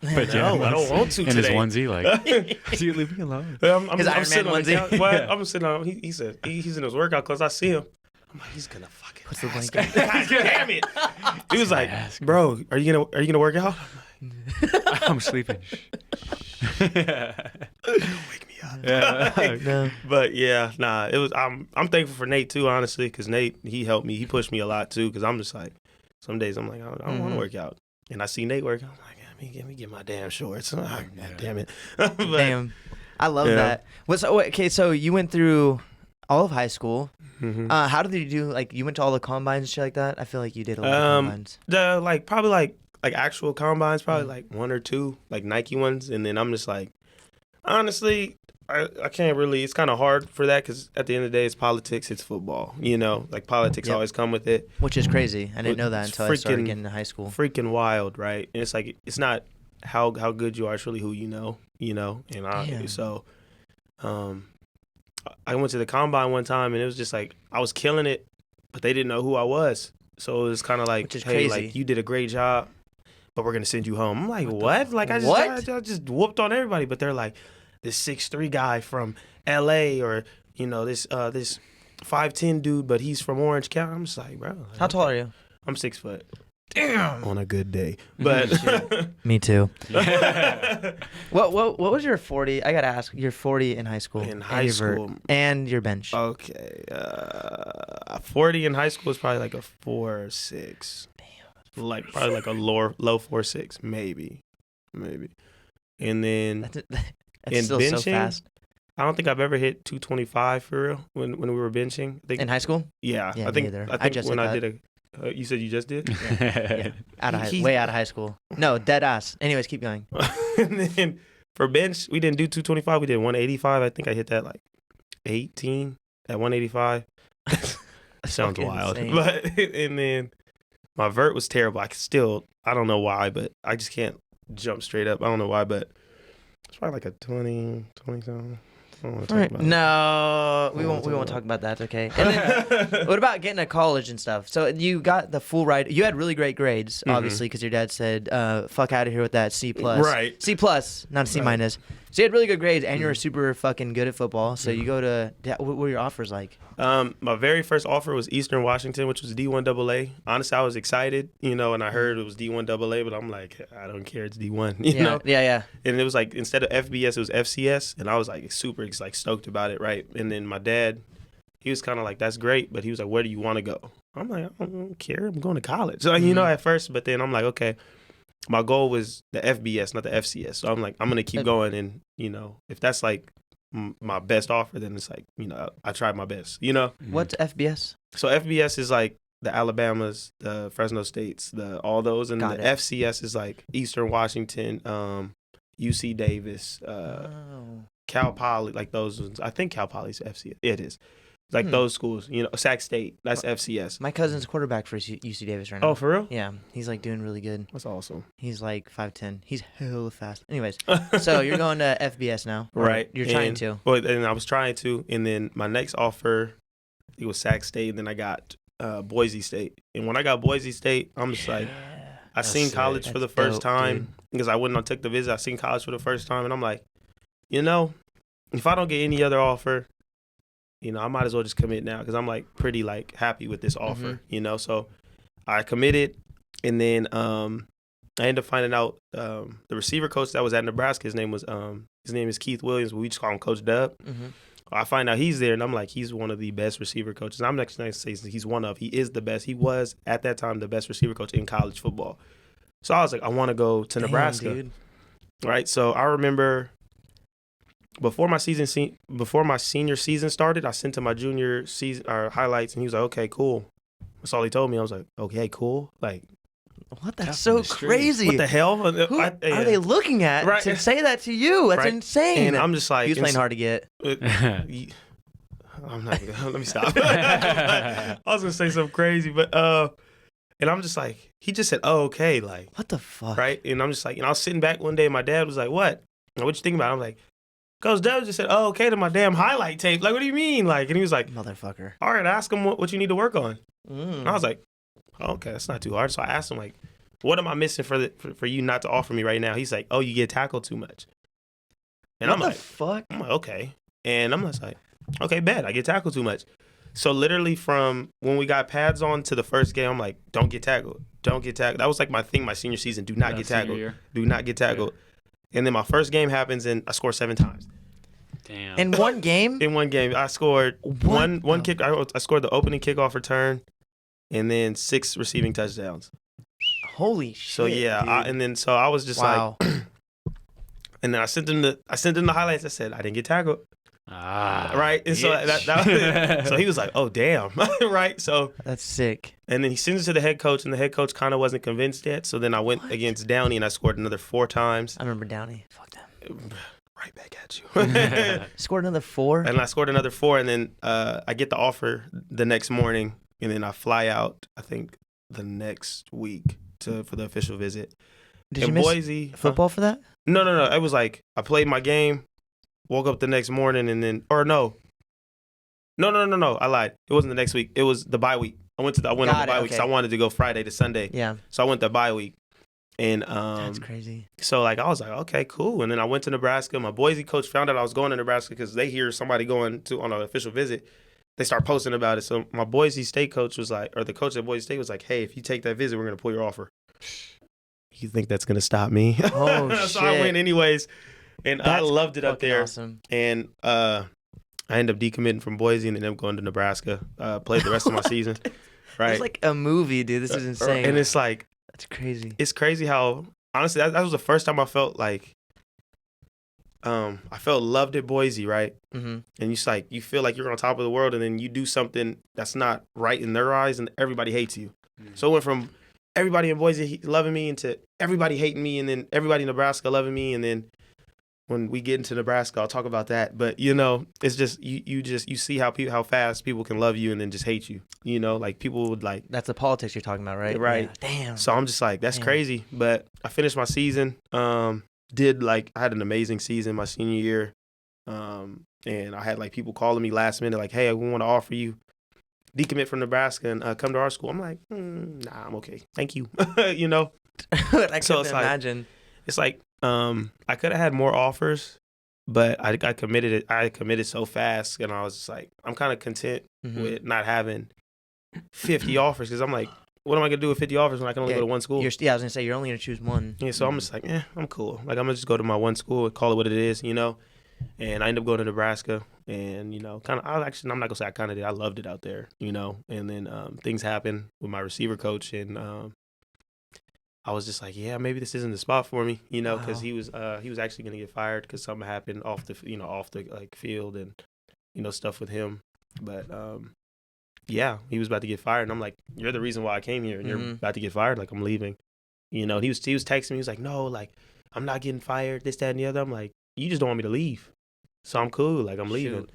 I don't want to in today. In his onesie, you leave me alone. I'm his Iron Man onesie. I'm sitting on, he said, he's in his workout clothes. I see him. I'm he's going to fucking What's the blanket? God damn it. He was bro, are you gonna work out? I'm sleeping. Wake me up. No. But yeah, it was. I'm thankful for Nate too, honestly, because Nate, he helped me. He pushed me a lot too, because I'm just some days I'm I don't want to work out. And I see Nate work. I'm like, let me get my damn shorts. Oh, God damn it. But, Damn. I love that. So you went through all of high school. Mm-hmm. How did you do? Like, you went to all the combines and shit like that? I feel like you did a lot of combines. Probably like actual combines, probably like one or two, like Nike ones. And then I'm just like, honestly, I can't really, it's kind of hard for that because at the end of the day, it's politics, it's football. You know, like politics always come with it. Which is crazy. I didn't know that until I started getting into high school. Freaking wild, right? And it's like, it's not how good you are, it's really who you know. And I went to the combine one time and it was just like, I was killing it, but they didn't know who I was. So it was kind of like, hey, crazy. Like, you did a great job, but we're going to send you home. I'm like, what? Like, I just whooped on everybody. But they're like, this 6'3" guy from L.A. or, you know, this 5'10" dude, but he's from Orange County. I'm just like, bro. Like, how tall are you? I'm 6 foot. Damn. On a good day. But me too. What was your 40? I got to ask. You're 40 in high school. In high school. And your bench. Okay. 40 in high school is probably like a 4.6. Damn. Like probably like a low 4.6, maybe. And then that's still benching, so fast. I don't think I've ever hit 225 for real when we were benching. I think, in high school? Yeah. I think just when hit I did you said you just did? Yeah. Way out of high school. No, dead ass. Anyways, keep going. And then for bench, we didn't do 225. We did 185. I think I hit that like 18 at 185. Sounds wild. Insane. But and then my vert was terrible. I don't know why, but I just can't jump straight up. I don't know why, but it's probably like a 20 something. No, we won't talk about that. Okay. And then, what about getting to college and stuff? So you got the full ride. You had really great grades, obviously, because your dad said, "Fuck out of here with that C+." Right. C+, not a C minus. So you had really good grades, and you were super fucking good at football. So you go to what were your offers like? My very first offer was Eastern Washington, which was D1 AA. Honestly, I was excited, and I heard it was D1 AA, but I'm like, I don't care, it's D1, you know? Yeah. And it was like, instead of FBS, it was FCS, and I was like super like stoked about it, right? And then my dad, he was kind of like, that's great, but he was like, where do you want to go? I'm like, I don't care, I'm going to college. So, at first, but then I'm like, okay. My goal was the FBS, not the FCS. So I'm like, I'm going to keep going. And, if that's like my best offer, then it's like, I tried my best, What's FBS? So FBS is like the Alabamas, the Fresno States, all those. And the FCS is like Eastern Washington, UC Davis, Cal Poly, like those ones. I think Cal Poly's FCS. It is. Like those schools, Sac State, that's FCS. My cousin's quarterback for UC Davis right now. Oh, for real? Yeah, he's like doing really good. That's awesome. He's like 5'10". He's hella fast. Anyways, so you're going to FBS now, right? You're trying to. Well, and I was trying to, and then my next offer, it was Sac State, and then I got Boise State. And when I got Boise State, I'm just like, I seen college for the first time because I wouldn't have took the visit. I seen college for the first time, and I'm like, if I don't get any other offer, I might as well just commit now because I'm like pretty like happy with this offer, So I committed, and then I ended up finding out the receiver coach that was at Nebraska. His name is Keith Williams. But we just call him Coach Dub. I find out he's there, and I'm like, he's one of the best receiver coaches. I'm not going to say he's one of. He is the best. He was at that time the best receiver coach in college football. So I was like, I want to go to Nebraska, dude. Right? So I remember. Before my senior season started, I sent him my junior season highlights, and he was like, "Okay, cool." That's all he told me. I was like, "Okay, cool." Like, what? That's so crazy. What the hell? Who are they looking at to say that to you? That's insane. And I'm just like, he was playing hard to get. I'm not. Let me stop. I was gonna say something crazy, but and I'm just like, he just said, "Oh, okay." Like, what the fuck? Right? And I'm just like, I was sitting back one day, and my dad was like, "What? What you think about it?" I'm like. Coach Dub just said, "Oh, okay," to my damn highlight tape. Like, what do you mean? Like, and he was like, "Motherfucker." All right, ask him what you need to work on. And I was like, oh, "Okay, that's not too hard." So I asked him like, "What am I missing for you not to offer me right now?" He's like, "Oh, you get tackled too much." And I'm like, "Fuck." I'm like, "Okay," and I'm just like, "Okay, bet I get tackled too much." So literally from when we got pads on to the first game, I'm like, "Don't get tackled. Don't get tackled." That was like my thing my senior season. Do not get tackled. Do not get tackled. Yeah. And then my first game happens, and I scored 7 times. Damn. In one game? In one game. I scored one kick. I scored the opening kickoff return, and then 6 receiving touchdowns. Holy shit. So yeah, dude. so I was just Wow. like, and then I sent them the highlights. I said I didn't get tackled. Right, and so so he was like, "Oh damn," right? So That's sick. and then he sends it to the head coach, and the head coach kind of wasn't convinced yet. So then I went against Downey, and I scored another 4 times. I remember Downey. Fuck them. Right back at you. Scored another 4. And I scored another 4, and then I get the offer the next morning, and then I fly out. I think the next week for the official visit. Did in you miss Boise, football for that? No. It was like I played my game, woke up the next morning, and then No. I lied. It wasn't the next week. It was the bye week. I went on the bye week, so I wanted to go Friday to Sunday. Yeah. So I went the bye week, and That's crazy. So like I was like, okay, cool. And then I went to Nebraska. My Boise coach found out I was going to Nebraska because they hear somebody going on an official visit. They start posting about it. So my Boise State coach was like, or the coach at Boise State was like, hey, if you take that visit, we're gonna pull your offer. You think that's gonna stop me? Oh So shit. I went anyways, and I loved it up there. Awesome. And I ended up decommitting from Boise and ended up going to Nebraska. Played the rest of my season. Right. It's like a movie, dude. This is insane. And it's like, that's crazy. it's crazy how honestly that was the first time I felt like I felt loved at Boise, right? Mm-hmm. And you feel like you're on top of the world, and then you do something that's not right in their eyes, and everybody hates you. Mm-hmm. So it went from everybody in Boise loving me into everybody hating me, and then everybody in Nebraska loving me, and then when we get into Nebraska, I'll talk about that. But it's just you see how fast people can love you and then just hate you. Like people would like. That's the politics you're talking about, right? Right. Yeah. Damn. So I'm just like, that's crazy. But I finished my season. I had an amazing season my senior year. And I had like people calling me last minute like, hey, we want to offer you decommit from Nebraska and come to our school. I'm like, nah, I'm okay. Thank you. I couldn't imagine. It's like I could have had more offers, but I committed. I committed so fast, and I was just like, I'm kind of content with not having 50 offers because I'm like, what am I gonna do with 50 offers when I can only go to one school? I was gonna say you're only gonna choose one. Yeah, so I'm just like, I'm cool. Like I'm gonna just go to my one school and call it what it is, And I ended up going to Nebraska, and I'm not gonna say I kind of did. I loved it out there, And then things happened with my receiver coach, and I was just like, yeah, maybe this isn't the spot for me, because he was actually gonna get fired because something happened off the like field and stuff with him, but yeah, he was about to get fired, and I'm like, you're the reason why I came here, and you're about to get fired, like I'm leaving, He was texting me, he was like, no, like I'm not getting fired, this, that, and the other. I'm like, you just don't want me to leave, so I'm cool, like I'm leaving,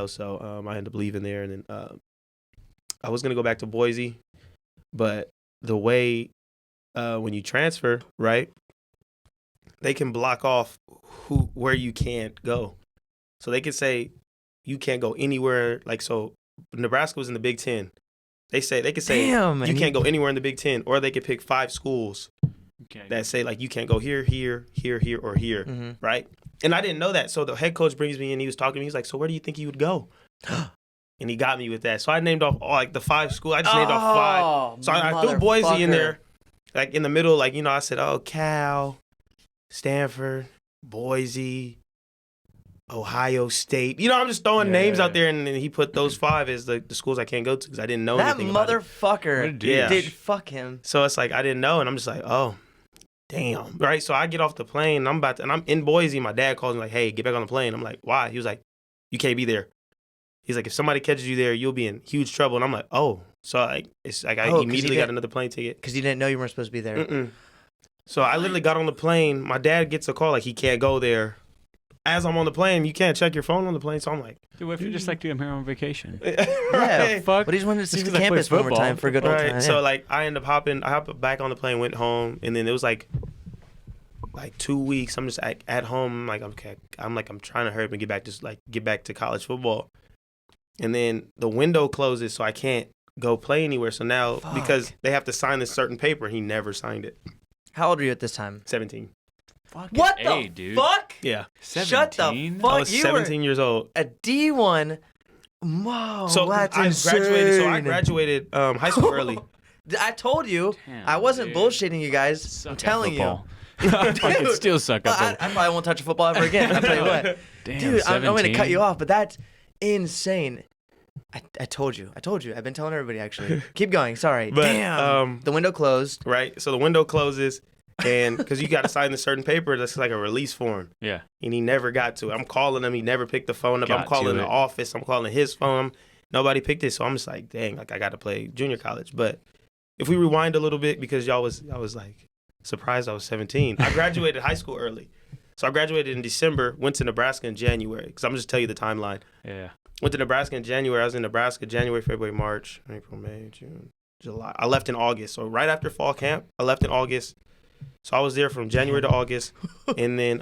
So I ended up leaving there, and then I was gonna go back to Boise, but the way when you transfer, right, they can block off where you can't go. So they could say you can't go anywhere. Like, so Nebraska was in the Big Ten. They could say you can't go anywhere in the Big Ten, or they could pick 5 schools that say like you can't go here, here, here, here, or here, right? And I didn't know that. So the head coach brings me in. He was talking to me. He's like, so where do you think you would go? And he got me with that. So I named off like the 5 schools. I just named off 5. So I threw Boise in there. Like in the middle, like, I said, Cal, Stanford, Boise, Ohio State. I'm just throwing names out there, and then he put those 5 as the schools I can't go to because I didn't know anything about it. That motherfucker did fuck him. So it's like I didn't know, and I'm just like, oh, damn. Right? So I get off the plane, and I'm in Boise. My dad calls me like, hey, get back on the plane. I'm like, why? He was like, you can't be there. He's like, if somebody catches you there, you'll be in huge trouble. And I'm like, oh. So it's like I immediately got another plane ticket. Because you didn't know you weren't supposed to be there. Mm-mm. So I literally got on the plane. My dad gets a call like he can't go there. As I'm on the plane, you can't check your phone on the plane. So I'm like, dude, what if you're just like, dude, I'm here on vacation? Yeah, fuck. But he just wanted to see the campus one more time for a good old time. Yeah. So like I hopped back on the plane, went home, and then it was like 2 weeks. I'm just at home. Like, okay, I'm trying to hurry up and get back to college football. And then the window closes, so I can't go play anywhere. So now, because they have to sign this certain paper, he never signed it. How old are you at this time? 17. What the dude. fuck? Yeah. 17? Shut the fuck. I was 17 years old. A D1. Whoa, so that's I graduated high school early. I told you. Damn, I wasn't bullshitting you guys. Suck I'm at telling you. football. I fucking still suck at I football. probably won't touch a football ever again. I'll tell you what. Damn, Dude, I'm going to 17? cut you off, but that's insane. I told you. I've been telling everybody, actually. Keep going. Sorry. But, Damn. The window closed. Right? So the window closes, and because you got to sign a certain paper that's like a release form. Yeah. And he never got to it. I'm calling him. He never picked the phone up. I'm Got calling to the it. office. I'm calling his phone. Nobody picked it. So I'm just like, dang, like I got to play junior college. But if we rewind a little bit, because I was like surprised I was 17. I graduated high school early. So I graduated in December, went to Nebraska in January. Because I'm just tell you the timeline. Yeah. Went to Nebraska in January. I was in Nebraska January, February, March, April, May, June, July. I left in August. So right after fall camp, I left in August. So I was there from January to August. And then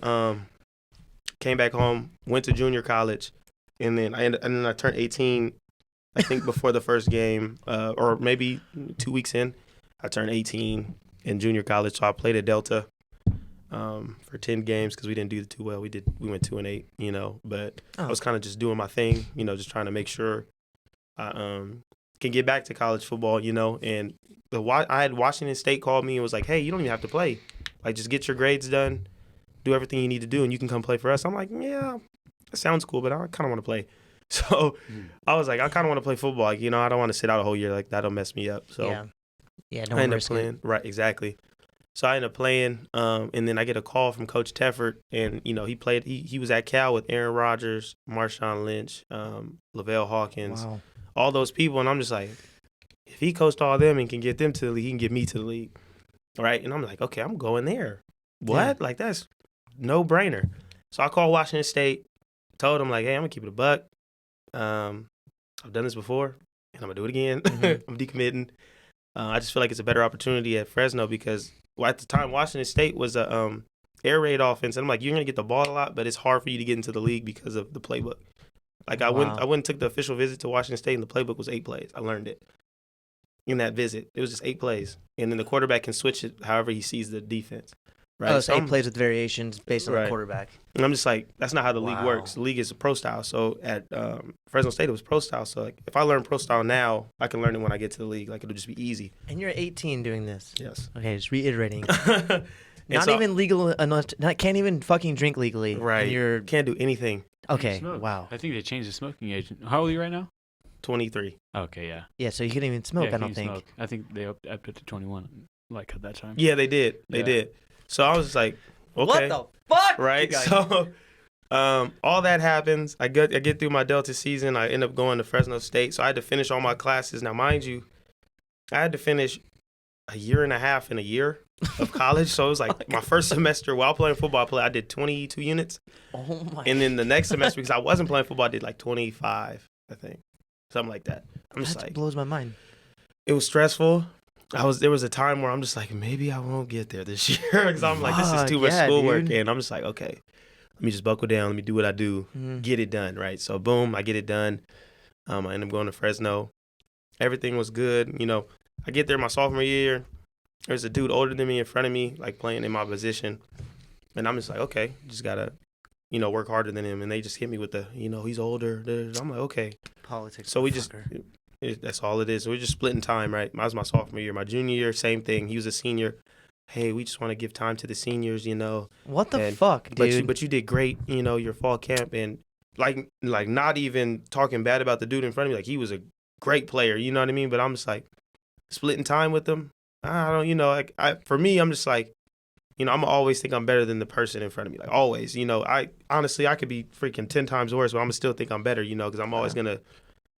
came back home, went to junior college. And then I turned 18, I think, before the first game, or maybe 2 weeks in. I turned 18 in junior college. So I played at Delta for 10 games because we didn't do too well. We went 2-8, you know. But I was kind of just doing my thing, you know, just trying to make sure I can get back to college football, you know. And I had Washington State called me and was like, hey, you don't even have to play. Like, just get your grades done, do everything you need to do, and you can come play for us. I'm like, yeah, that sounds cool, but I kind of want to play. So I was like, I kind of want to play football. Like, you know, I don't want to sit out a whole year. Like, that'll mess me up. So Don't I ended up risk playing. it. Right, exactly. So I ended up playing, and then I get a call from Coach Tefford, and, you know, he was at Cal with Aaron Rodgers, Marshawn Lynch, Lavelle Hawkins, all those people, and I'm just like, if he coached all them and can get them to the league, he can get me to the league, right? And I'm like, okay, I'm going there. What? Yeah. Like, that's no-brainer. So I called Washington State, told them, like, hey, I'm going to keep it a buck. I've done this before, and I'm going to do it again. Mm-hmm. I'm decommitting. I just feel like it's a better opportunity at Fresno because at the time, Washington State was a air raid offense. And I'm like, you're going to get the ball a lot, but it's hard for you to get into the league because of the playbook. Like, I went and took the official visit to Washington State, and the playbook was 8 plays. I learned it in that visit. It was just 8 plays. And then the quarterback can switch it however he sees the defense. Right? Oh, so 8 plays with variations based on the Right. quarterback. And I'm just like, that's not how the league Wow. works. The league is a pro style. So at Fresno State, it was pro style. So like, if I learn pro style now, I can learn it when I get to the league. Like, it'll just be easy. And you're 18 doing this. Yes. Okay, just reiterating. And Not so- even legal enough. Can't even fucking drink legally. Right. And you're Can't do anything. okay. Smoke. Wow. I think they changed the smoking age. How old are you right now? 23. Okay, yeah. Yeah. So you couldn't even smoke. Yeah, I don't you think. smoke. I think they upped it to 21, like at that time. Yeah, they did. They Yeah. did. So I was just like, okay. What the fuck? Right. Keep going. So all that happens. I get through my Delta season. I end up going to Fresno State. So I had to finish all my classes. Now, mind you, I had to finish a year and a half in a year of college. So it was like my first semester while playing football, I did 22 units. Oh my. And then the next semester, because I wasn't playing football, I did like 25, I think. Something like that. I'm just That like, blows my mind. it was stressful. There was a time where I'm just like, maybe I won't get there this year. Because I'm like, this is too much schoolwork. Dude. And I'm just like, okay, let me just buckle down. Let me do what I do. Get it done, right? So boom, I get it done. I end up going to Fresno. Everything was good. You know, I get there my sophomore year. There's a dude older than me in front of me, like playing in my position. And I'm just like, okay, just got to, you know, work harder than him. And they just hit me with the, you know, he's older. I'm like, okay. Politics. So we just, motherfucker. that's all it is. So we're just splitting time, right? That was my sophomore year. My junior year, same thing. He was a senior. Hey, we just want to give time to the seniors, you know. What the And- fuck, dude? But you did great, you know, your fall camp. And like not even talking bad about the dude in front of me. Like, he was a great player, you know what I mean? But I'm just like, splitting time with him. I don't, you know, like for me, I'm just like, you know, I'm always think I'm better than the person in front of me. Like, always, you know, I could be freaking 10 times worse, but I'm still think I'm better, you know, because I'm always going to,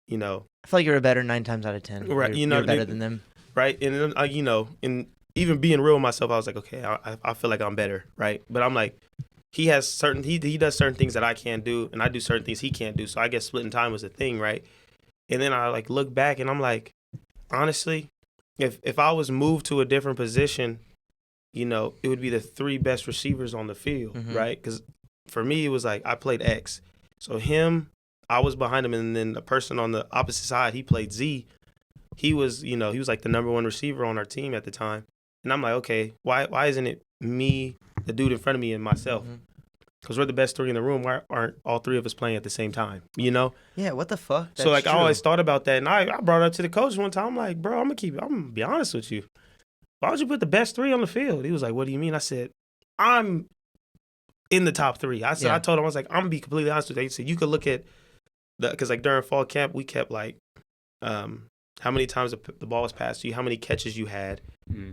you know. I feel like you're a better 9 times out of 10. Right, You're, you know, you're better than them. Right. And then, you know, and even being real with myself, I was like, okay, I feel like I'm better. Right. But I'm like, he does certain things that I can't do, and I do certain things he can't do. So I guess splitting time was a thing. Right. And then I like look back and I'm like, honestly, if I was moved to a different position, you know, it would be the 3 best receivers on the field. Mhm. Right. Because for me, it was like I played X. So him, I was behind him, and then the person on the opposite side, he played Z. He was, you know, he was like the number 1 receiver on our team at the time. And I'm like, okay, why isn't it me, the dude in front of me, and myself? Mhm. Because we're the best 3 in the room. Why aren't all 3 of us playing at the same time? You know? Yeah, what the fuck? So like, That's I always true. thought about that, and I brought it up to the coach one time. I'm like, bro, I'm gonna be honest with you. Why would you put the best 3 on the field? He was like, what do you mean? I said, I'm in the top 3. I Yeah. told him, I was like, I'm gonna be completely honest with you. He said, you could look at because like during fall camp, we kept like how many times the ball was passed to you, how many catches you had,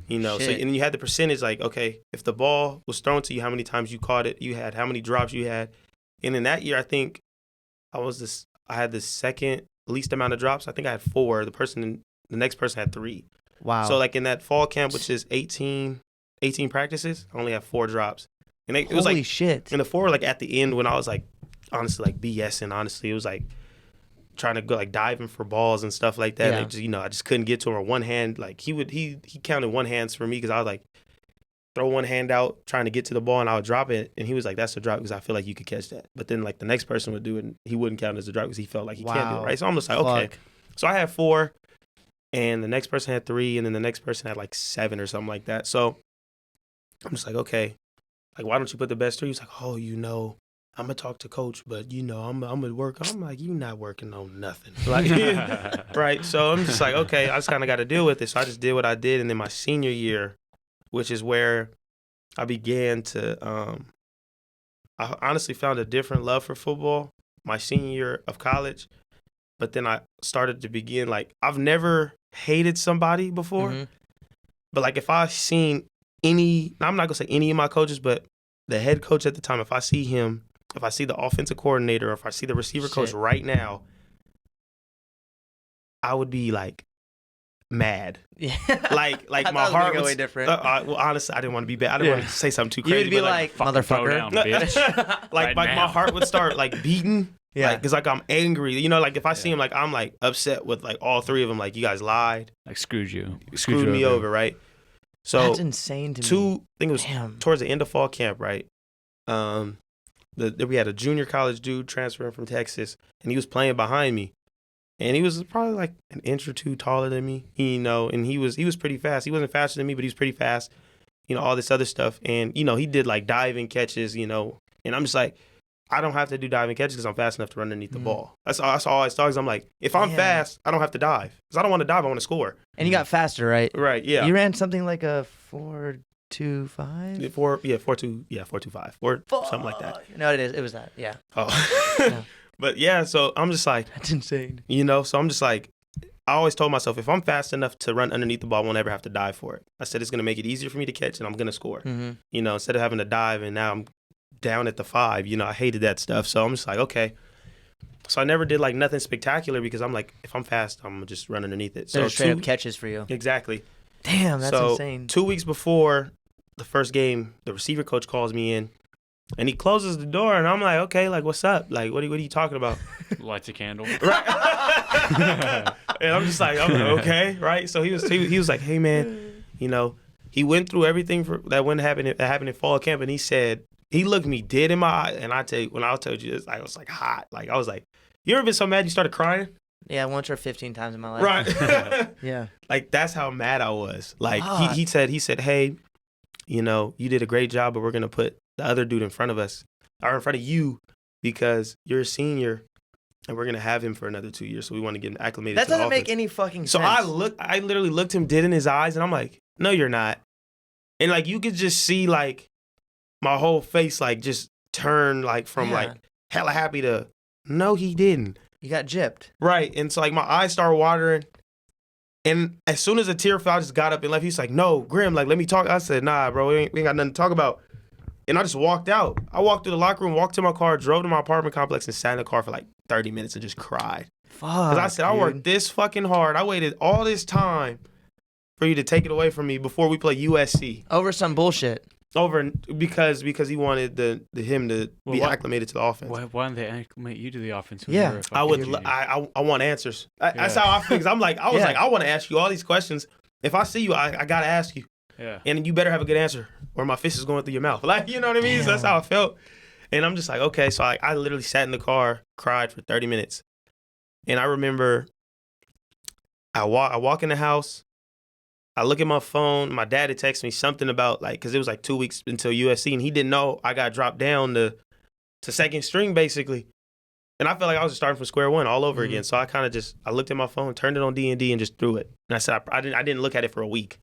you know. Shit. So and you had the percentage like, okay, if the ball was thrown to you, how many times you caught it, you had how many drops you had. And in that year, I think I had the second least amount of drops. I think I had 4. The next person had 3. Wow. So like in that fall camp, which is 18 practices, I only have 4 drops. And it was Holy like shit. and the 4 were like at the end when I was like honestly like BSing. Honestly, it was like trying to go like diving for balls and stuff like that. Yeah. Like, just, you know, I just couldn't get to him. Or one hand, like he counted one hands for me because I would like throw one hand out trying to get to the ball and I would drop it, and he was like, "That's a drop because I feel like you could catch that." But then like the next person would do it, and he wouldn't count it as a drop because he felt like he can't do it, right? So I'm just like, okay. Fuck. So I had 4, and the next person had 3, and then the next person had like 7 or something like that. So I'm just like, okay, like why don't you put the best 3? He's like, oh, you know, I'm gonna talk to coach, but you know, I'm gonna work. I'm like, you not working on nothing, like, right? So I'm just like, okay, I just kind of got to deal with it. So I just did what I did, and then my senior year, which is where I began to, I honestly found a different love for football my senior year of college. But then I started to begin, like, I've never hated somebody before. But, like, if I seen I'm not going to say any of my coaches, but the head coach at the time, if I see the offensive coordinator, or if I see the receiver coach right now, I would be, like, mad. Yeah. Like my heart was way different. Well, honestly, I didn't want to be bad. I didn't want to say something too crazy. You'd be like motherfucker, down, bitch. like my heart would start like beating. Yeah. Like, 'cause like I'm angry. You know, like if I see him, like I'm like upset with like all 3 of them. Like, you guys lied. Like screwed you. Screwed me over, right? So that's insane to me. I think it was towards the end of fall camp, right? We had a junior college dude transferring from Texas, and he was playing behind me. And he was probably like an inch or 2 taller than me, you know, and he was pretty fast. He wasn't faster than me, but he was pretty fast, you know, all this other stuff. And, you know, he did like diving catches, you know, and I'm just like, I don't have to do diving catches because I'm fast enough to run underneath the ball. That's all I thought. Because I'm like, if I'm fast, I don't have to dive because I don't want to dive. I want to score. And you got faster, right? Right, yeah. You ran something like a 4.25? 4.25 or something like that. No, it was that, yeah. Oh. Yeah. But yeah, so I'm just like, that's insane. You know, so I'm just like, I always told myself, if I'm fast enough to run underneath the ball, I won't ever have to dive for it. I said it's going to make it easier for me to catch, and I'm going to score. You know, instead of having to dive, and now I'm down at the 5. You know, I hated that stuff. So I'm just like, okay. So I never did like nothing spectacular because I'm like, if I'm fast, I'm going to just run underneath it. So there's straight up catches for you. Exactly. Damn, that's insane. 2 weeks before the first game, the receiver coach calls me in. And he closes the door, and I'm like, okay, like, what's up? Like, what are you talking about? Lights a candle. Right. And I'm just like, okay, right? So he was like, hey, man, you know, he went through everything that happened in fall camp, and he said, he looked me dead in my eye, and I told you this, I was like hot. Like, I was like, you ever been so mad you started crying? Yeah, once or 15 times in my life. Right. Yeah. Like, that's how mad I was. Like, he said, hey, you know, you did a great job, but we're going to put the other dude in front of us, or in front of you, because you're a senior, and we're going to have him for another 2 years, so we want to get him acclimated to the offense. That doesn't make any fucking sense. So I literally looked him dead in his eyes, and I'm like, no, you're not. And, like, you could just see, like, my whole face, like, just turn, like, from, like, hella happy to, no, he didn't. You got gypped. Right. And so, like, my eyes started watering. And as soon as a tear fell, I just got up and left. He's like, no, Grim, like, let me talk. I said, nah, bro, we ain't got nothing to talk about. And I just walked out. I walked through the locker room, walked to my car, drove to my apartment complex, and sat in the car for like 30 minutes and just cried. Fuck. Because I said, I worked this fucking hard. I waited all this time for you to take it away from me before we play USC. Over some bullshit. Because he wanted him to be acclimated to the offense. Why didn't they acclimate you to the offense? Yeah. I want answers. That's how I feel. Because I want to ask you all these questions. If I see you, I got to ask you. Yeah. And you better have a good answer or my fist is going through your mouth. Like, you know what I mean? So that's how I felt. And I'm just like, okay. So I literally sat in the car, cried for 30 minutes. And I remember I walk in the house. I look at my phone. My dad had texted me something about, like, because it was like 2 weeks until USC, and he didn't know I got dropped down to second string, basically. And I felt like I was just starting from square one all over again. So I kind of I looked at my phone, turned it on D&D, and just threw it. And I said, I didn't look at it for a week.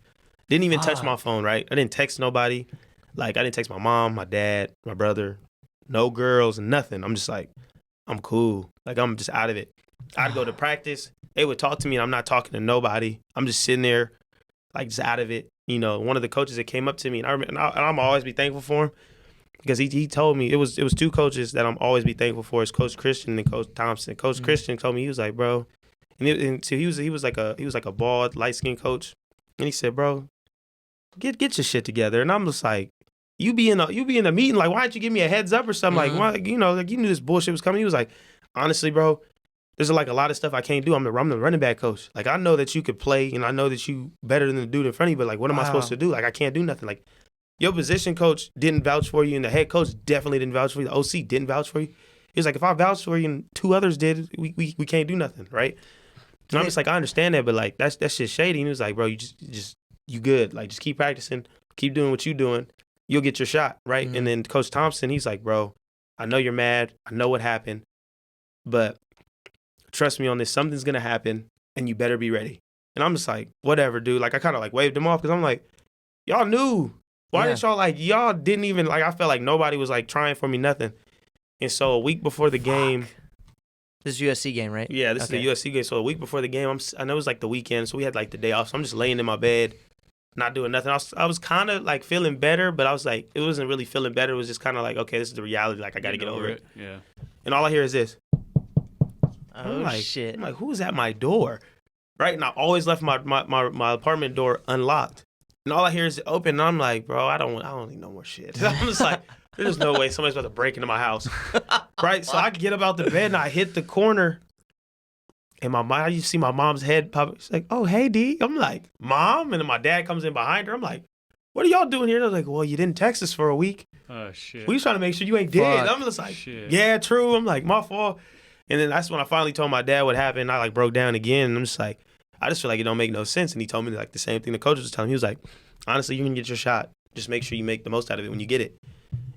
Didn't even touch my phone, right? I didn't text nobody. Like, I didn't text my mom, my dad, my brother, no girls, nothing. I'm just like, I'm cool. Like, I'm just out of it. I'd go to practice. They would talk to me, and I'm not talking to nobody. I'm just sitting there, like, just out of it. You know, one of the coaches that came up to me, and I'm always be thankful for him because he told me, it was two coaches that I'm always be thankful for. It's Coach Christian and Coach Thompson. Coach Christian told me, he was like, bro, and so he was like a bald, light-skinned coach. And he said, bro, get your shit together. And I'm just like, you be in a meeting, like, why didn't you give me a heads up or something? Like, why, you know, like, you knew this bullshit was coming. He was like, honestly, bro, there's like a lot of stuff I can't do. I'm the running back coach. Like, I know that you could play, and I know that you better than the dude in front of you, but like, what am I supposed to do? Like, I can't do nothing. Like, your position coach didn't vouch for you, and the head coach definitely didn't vouch for you. The OC didn't vouch for you. He was like, if I vouched for you and two others did, we can't do nothing, right? And I'm just like, I understand that, but like, that's shit shady. And he was like, bro, you good. Like, just keep practicing, keep doing what you're doing. You'll get your shot, right? And then Coach Thompson, he's like, bro, I know you're mad. I know what happened, but trust me on this. Something's going to happen, and you better be ready. And I'm just like, whatever, dude. Like, I kind of like waved him off because I'm like, y'all knew. Why didn't y'all, like, y'all didn't even, like, I felt like nobody was, like, trying for me, nothing. And so a week before the game. This is USC game, right? Yeah, this is the USC game. So a week before the game, I know it was like the weekend, so we had like the day off. So I'm just laying in my bed, not doing nothing. I was kind of like feeling better, but I was like, it wasn't really feeling better. It was just kind of like, okay, this is the reality. Like, I got to get over it. Yeah. And all I hear is this. Oh, shit. I'm like, who's at my door? Right? And I always left my apartment door unlocked. And all I hear is it open, and I'm like, bro, I don't need no more shit. I'm just like, there's no way somebody's about to break into my house. Right? So I get up out the bed, and I hit the corner. And you see my mom's head pop. She's like, oh, hey, D. I'm like, Mom? And then my dad comes in behind her. I'm like, what are y'all doing here? They're like, well, you didn't text us for a week. Oh, shit. We was trying to make sure you ain't dead. I'm just like, yeah, true. I'm like, my fault. And then that's when I finally told my dad what happened. I like broke down again. And I'm just like, I just feel like it don't make no sense. And he told me like the same thing the coach was telling me. He was like, honestly, you can get your shot. Just make sure you make the most out of it when you get it.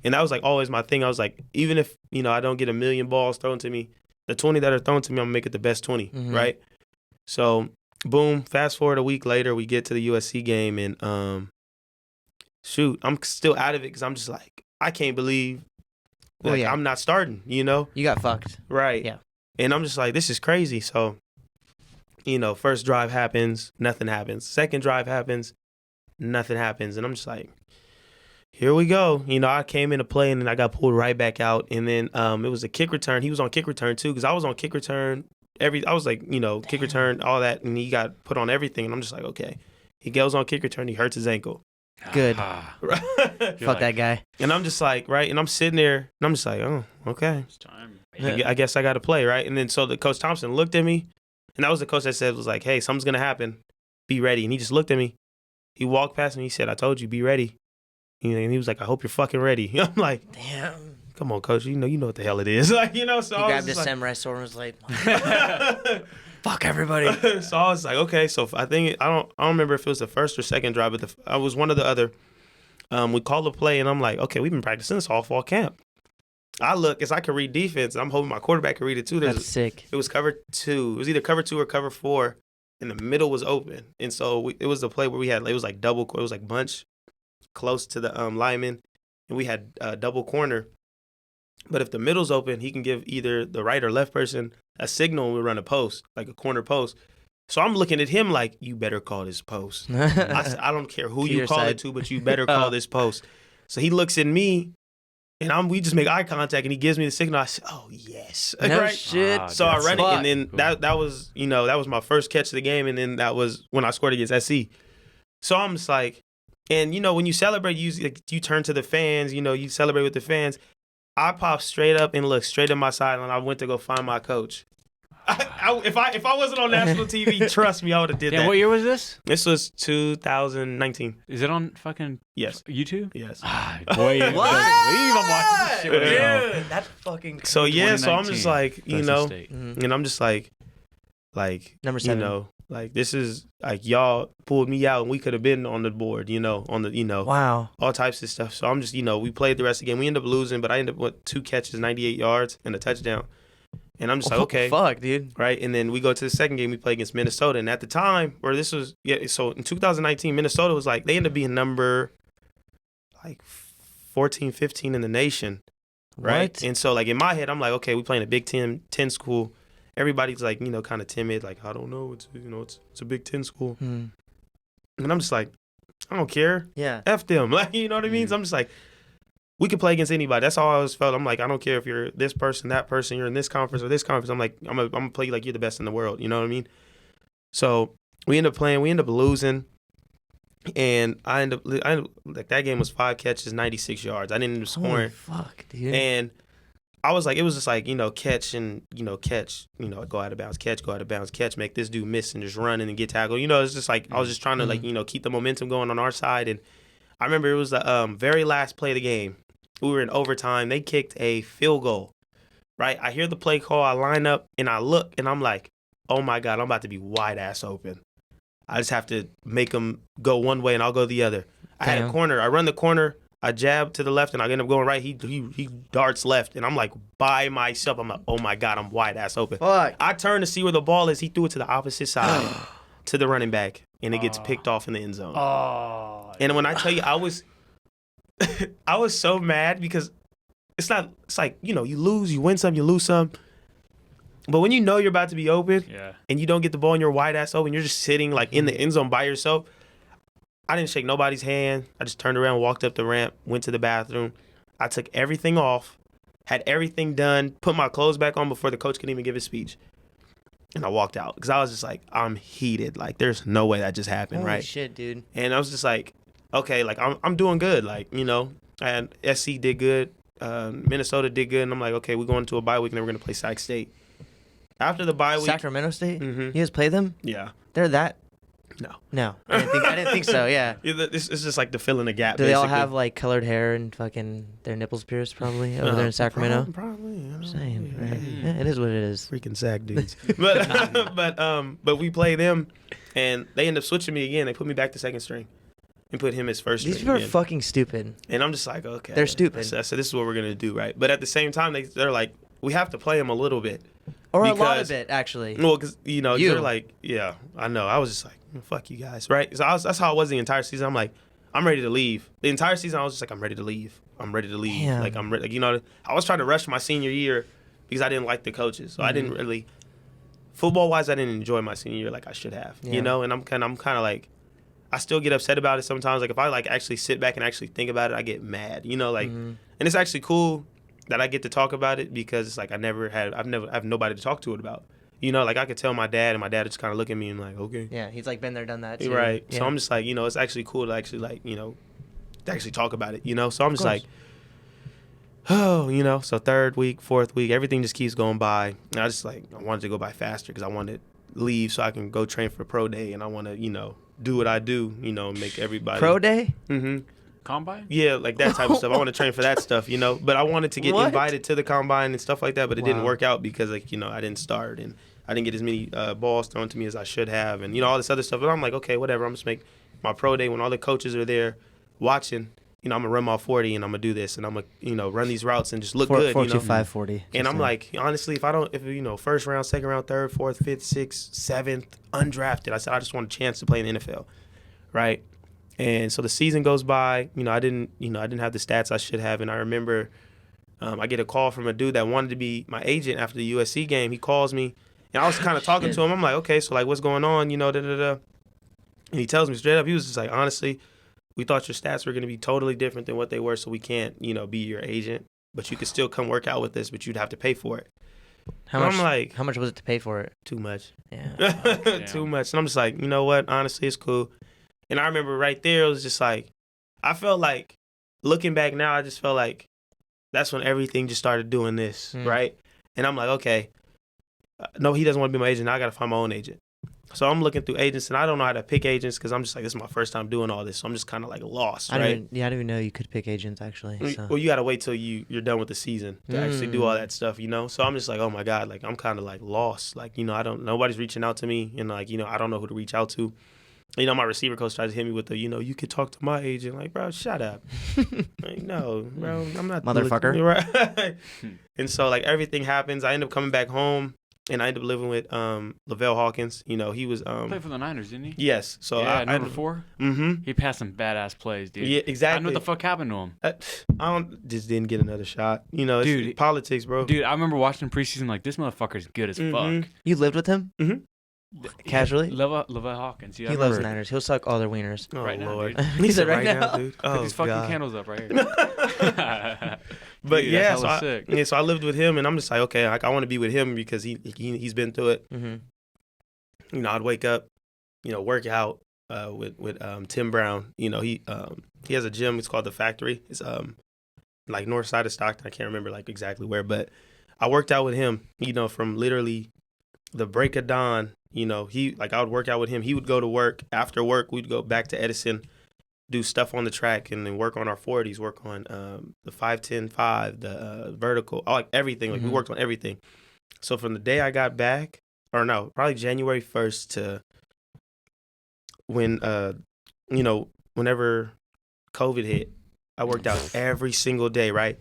And that was like always my thing. I was like, even if, you know, I don't get a million balls thrown to me, the 20 that are thrown to me, I'm going to make it the best 20, right? So, boom, fast forward a week later, we get to the USC game, and shoot, I'm still out of it because I'm just like, I can't believe I'm not starting, you know? You got fucked. Right. Yeah. And I'm just like, this is crazy. So, you know, first drive happens, nothing happens. Second drive happens, nothing happens. And I'm just like, here we go. You know, I came in to play, and then I got pulled right back out. And then it was a kick return. He was on kick return, too, because I was on kick return. I was like, you know, kick return, all that, and he got put on everything. And I'm just like, okay. He goes on kick return. He hurts his ankle. Good. Fuck that guy. And I'm just like, right? And I'm sitting there, and I'm just like, oh, okay. It's time. I guess I got to play, right? And then so the Coach Thompson looked at me, and that was the coach that said, was like, hey, something's going to happen. Be ready. And he just looked at me. He walked past me. He said, I told you, be ready. And he was like, I hope you're fucking ready. I'm like, damn. Come on, coach. You know what the hell it is. Like, you know, so he I grabbed was his samurai sword and was like, fuck everybody. So I was like, okay. So I think, I don't remember if it was the first or second drive, but I was one or the other. We called a play, and I'm like, okay, we've been practicing this all fall camp. I look, as I could read defense, and I'm hoping my quarterback could read it too. That's sick. It was cover 2. It was either cover 2 or cover 4, and the middle was open. And so it was the play where we had, it was like double, it was like bunch close to the lineman, and we had double corner. But if the middle's open, he can give either the right or left person a signal, and we run a post, like a corner post. So I'm looking at him like, you better call this post. I don't care who you call it to, but you better call this post. So he looks at me, and we just make eye contact, and he gives me the signal. I said, oh, yes. No right? shit. So I run it, and then that was, you know, that was my first catch of the game, and then that was when I scored against SC. So I'm just like, and, you know, when you celebrate, you turn to the fans, you know, you celebrate with the fans. I popped straight up and looked straight at my sideline. I went to go find my coach. If I wasn't on national TV, trust me, I would have did that. What year was this? This was 2019. Is it on fucking YouTube? Yes. Boy, what? Believe I'm watching this shit. Dude, that's fucking so yeah, so I'm just like, you know, and I'm just like number 7. You know, like this is like y'all pulled me out, and we could have been on the board, you know, wow, all types of stuff. So I'm just, you know, we played the rest of the game. We ended up losing, but I ended up with 2 catches, 98 yards, and a touchdown. And I'm just like, okay. Fuck, dude. Right? And then we go to the second game, we play against Minnesota. And at the time, where this was, so in 2019, Minnesota was like, they ended up being number like 14, 15 in the nation. right? What? And so like in my head, I'm like, okay, we playing a Big 10 school. Everybody's like, kind of timid, like I don't know, it's a Big 10 school, and I'm just like, I don't care, F them, like you know what I mean? So I'm just like, we could play against anybody. That's how I always felt. I'm like, I don't care if you're this person, that person, you're in this conference or this conference. I'm like, I'm gonna play you like you're the best in the world. You know what I mean? So we end up playing. We end up losing. And I end up like that game was 5 catches, 96 yards. I didn't end up scoring. Holy fuck, dude. And I was like, it was just like, catch and, catch, go out of bounds, catch, make this dude miss and just run and then get tackled. It's just like, I was just trying to like, keep the momentum going on our side. And I remember it was the very last play of the game. We were in overtime. They kicked a field goal, right? I hear the play call. I line up and I look and I'm like, oh my God, I'm about to be wide ass open. I just have to make them go one way and I'll go the other. I had a corner. I run the corner. I jab to the left and I end up going right. He darts left and I'm like by myself. I'm like, oh my God, I'm wide ass open. Fuck. I turn to see where the ball is. He threw it to the opposite side to the running back and it gets picked off in the end zone. And when I tell you, I was so mad because it's like, you lose, you win some, you lose some. But when you know you're about to be open and you don't get the ball and you're wide ass open, you're just sitting like in the end zone by yourself. I didn't shake nobody's hand. I just turned around, walked up the ramp, went to the bathroom. I took everything off, had everything done, put my clothes back on before the coach could even give his speech. And I walked out because I was just like, I'm heated. Like, there's no way that just happened, Holy right? shit, dude. And I was just like, okay, like I'm doing good. Like, and SC did good. Minnesota did good. And I'm like, okay, we're going to a bye week and then we're going to play Sac State. After the bye week. Sacramento State? You guys play them? Yeah. They're that? No. I didn't think so, yeah. It's just like to fill in the gap, Do they basically. all have like colored hair and fucking their nipples pierced probably over there in Sacramento? Probably. I'm saying, right? Yeah, it is what it is. Freaking Sac dudes. But we play them and they end up switching me again. They put me back to second string and put him as first string. These people are again. fucking stupid. And I'm just like, okay. They're stupid. So this is what we're going to do, right? But at the same time, they're like, we have to play him a little bit. Or a lot of it, actually. Well, because, they're like, yeah, I know. I was just like, fuck you guys, right? So that's how I was the entire season. I'm like, I'm ready to leave. The entire season, I was just like, I'm ready to leave. Damn. Like, I'm ready. I was trying to rush my senior year because I didn't like the coaches. So I didn't really, football-wise, I didn't enjoy my senior year like I should have, And I'm kind of like, I still get upset about it sometimes. Like, if I, like, actually sit back and actually think about it, I get mad, And it's actually cool that I get to talk about it because it's like I have nobody to talk to it about. Like I could tell my dad and my dad would just kind of look at me and like, okay. Yeah, he's like been there, done that too. Right. Yeah. So I'm just like, it's actually cool to actually like, to actually talk about it, So I'm just like, oh, so third week, fourth week, everything just keeps going by. And I just like, I wanted to go by faster because I wanted to leave so I can go train for pro day and I want to, do what I do, make everybody. Pro day? Mm-hmm. Combine? Yeah, like that type of stuff. I want to train for that stuff, But I wanted to get invited to the combine and stuff like that, but it didn't work out because, like, I didn't start and I didn't get as many balls thrown to me as I should have and, all this other stuff. But I'm like, okay, whatever. I'm just make my pro day when all the coaches are there watching. I'm going to run my 40 and I'm going to do this and I'm going to, run these routes and just look good. 4.25 40. And I'm like, honestly, if first round, second round, third, fourth, fifth, sixth, seventh, undrafted, I said, I just want a chance to play in the NFL, right? And so the season goes by, I didn't have the stats I should have. And I remember I get a call from a dude that wanted to be my agent after the USC game. He calls me and I was kind of talking to him. I'm like, okay, so like what's going on? And he tells me straight up, he was just like, honestly, we thought your stats were going to be totally different than what they were. So we can't, be your agent, but you could still come work out with us, but you'd have to pay for it. How much was it to pay for it? Too much. Yeah. Too much. And I'm just like, you know what? Honestly, it's cool. And I remember right there, it was just like, I felt like, looking back now, I just felt like that's when everything just started doing this, right? And I'm like, okay, no, he doesn't want to be my agent. Now I got to find my own agent. So I'm looking through agents, and I don't know how to pick agents because I'm just like, this is my first time doing all this. So I'm just kind of like lost, right? I didn't even know you could pick agents, actually. So. Well, you got to wait till you're done with the season to actually do all that stuff, So I'm just like, oh, my God, like I'm kind of like lost. Like, nobody's reaching out to me. And like, I don't know who to reach out to. My receiver coach tried to hit me with the, you could talk to my agent. Like, bro, shut up. Like, no, bro, I'm not. Motherfucker. Right. And so, like, everything happens. I end up coming back home. and I ended up living with Lavelle Hawkins. You know, he was played for the Niners, didn't he? Yes. So yeah, I number 4. Mm-hmm. He passed some badass plays, dude. Yeah, exactly. I know what the fuck happened to him. Just didn't get another shot. You know, it's Dude, politics, bro. Dude, I remember watching preseason like this motherfucker's good as fuck. You lived with him? Mm-hmm. Casually? Lavelle Hawkins. Yeah, He loves Niners. He'll suck all their wieners. Oh, right now, Lord. dude. He said right now? dude. Put these fucking God. candles up right here. But Dude, yeah, that's hella sick. so I lived with him, and I'm just like, okay, like I want to be with him because he's been through it. Mm-hmm. You know, I'd wake up, you know, work out with Tim Brown. You know, he has a gym. It's called The Factory. It's like north side of Stockton. I can't remember like exactly where, but I worked out with him. You know, from literally the break of dawn. You know, I would work out with him. He would go to work. After work, we'd go back to Edison, do stuff on the track, and then work on our 40s, work on the 5-10-5, the vertical, like everything. Like we worked on everything. So from the day I got back, or no, probably January 1st to when, you know, whenever COVID hit, I worked out every single day, right?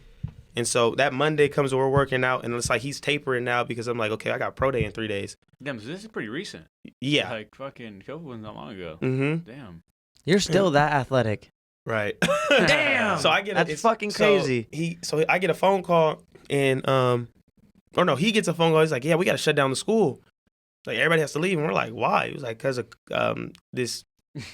And so that Monday comes, we're working out, and it's like he's tapering now because I'm like, okay, I got pro day in 3 days. Damn, so this is pretty recent. Yeah. Like fucking COVID wasn't that long ago. Mm-hmm. Damn. You're still that athletic. Right. Damn. So I get That's fucking crazy. So I get a phone call, and or no, he gets a phone call. He's like, yeah, we got to shut down the school. Like everybody has to leave, and we're like, why? He was like, because of this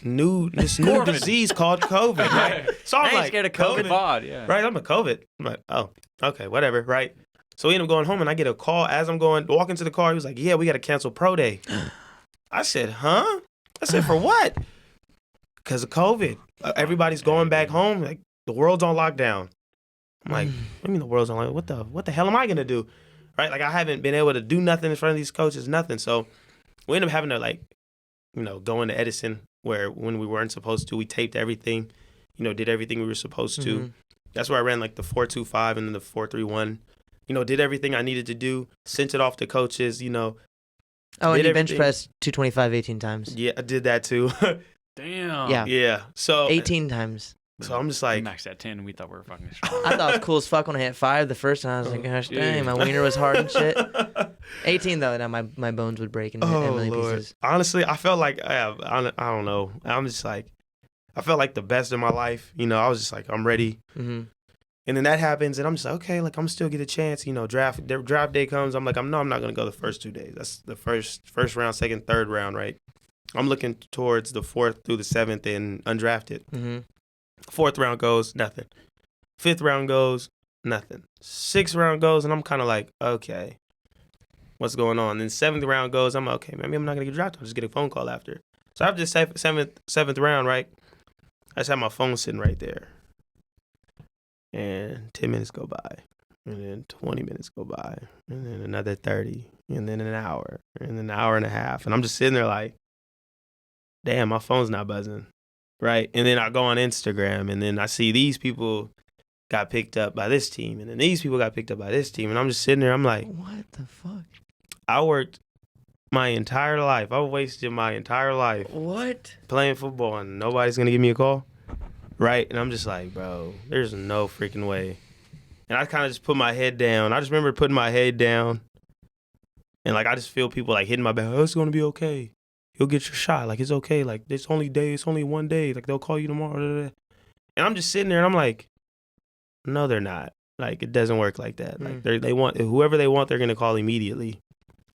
new disease called COVID. Right. So I'm like, scared of COVID. Bod, yeah. Right, I'm a COVID. I'm like, oh, okay, whatever, right? So we end up going home, and I get a call as I'm walking to the car. He was like, yeah, we got to cancel pro day. I said, huh? I said, for what? Because of COVID. Everybody's going back home. Like, the world's on lockdown. I'm like, I mean, the world's on lockdown. What the hell am I going to do? Right? Like, I haven't been able to do nothing in front of these coaches, nothing. So we ended up having to, like, you know, go into Edison, where when we weren't supposed to, we taped everything, you know, did everything we were supposed to. That's where I ran like the 4.25 and then the 4.31. You know, did everything I needed to do, sent it off to coaches, you know. Oh, and you bench pressed 225 18 times. Yeah, I did that too. Damn. Yeah. Yeah. So 18 times. So I'm just like, we maxed at 10 and we thought we were fucking strong. I thought it was cool as fuck when I hit 5 the first time. I was like, gosh dang, my wiener was hard and shit. 18 though, now my bones would break in a million pieces. Honestly, I felt like I don't know. I'm just like, I felt like the best of my life. You know, I was just like, I'm ready. Mm-hmm. And then that happens, and I'm just like, okay, like I'm still get a chance. You know, draft day comes. I'm like, I'm not gonna go the first 2 days. That's the first round, second, third round, right? I'm looking towards the 4th through the 7th and undrafted. Mm-hmm. 4th round goes, nothing. 5th round goes, nothing. 6th round goes, and I'm kind of like, okay, what's going on? Then 7th round goes, I'm like, okay, maybe I'm not going to get drafted. I'll just get a phone call after. So after the 7th round, right, I just have my phone sitting right there. And 10 minutes go by. And then 20 minutes go by. And then another 30. And then an hour. And then an hour and a half. And I'm just sitting there like, damn, my phone's not buzzing. Right. And then I go on Instagram, and then I see these people got picked up by this team, and then these people got picked up by this team. And I'm just sitting there. I'm like, what the fuck? I worked my entire life. I wasted my entire life. What? Playing football, and nobody's going to give me a call. Right. And I'm just like, bro, there's no freaking way. And I kind of just put my head down. I just remember putting my head down, and like I just feel people like hitting my back. Oh, it's going to be okay. You'll get your shot. Like, it's okay. Like, it's only 1 day. Like, they'll call you tomorrow. And I'm just sitting there, and I'm like, no, they're not. Like, it doesn't work like that. Like, they want whoever they want, they're going to call immediately.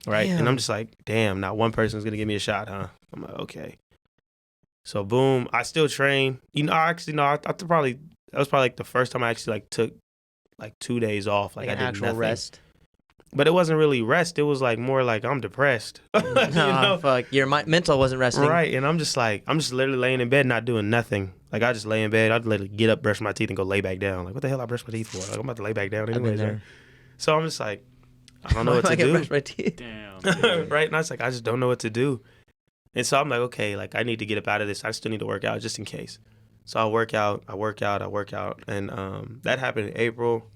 Right? Damn. And I'm just like, damn, not one person's going to give me a shot, huh? I'm like, okay. So, boom. I still train. You know, that was probably like the first time I actually like took like 2 days off. Like I did actual nothing. rest. But it wasn't really rest. It was like more like I'm depressed. You know? Fuck. Your mental wasn't resting. Right. And I'm just literally laying in bed, not doing nothing. Like I just lay in bed. I'd literally get up, brush my teeth, and go lay back down. Like, what the hell I brush my teeth for? Like, I'm about to lay back down anyways. Right? So I'm just like, I don't know what to do. Brush my teeth? Damn. Right. And I was like, I just don't know what to do. And so I'm like, okay, like I need to get up out of this. I still need to work out just in case. So I work out. And that happened in April.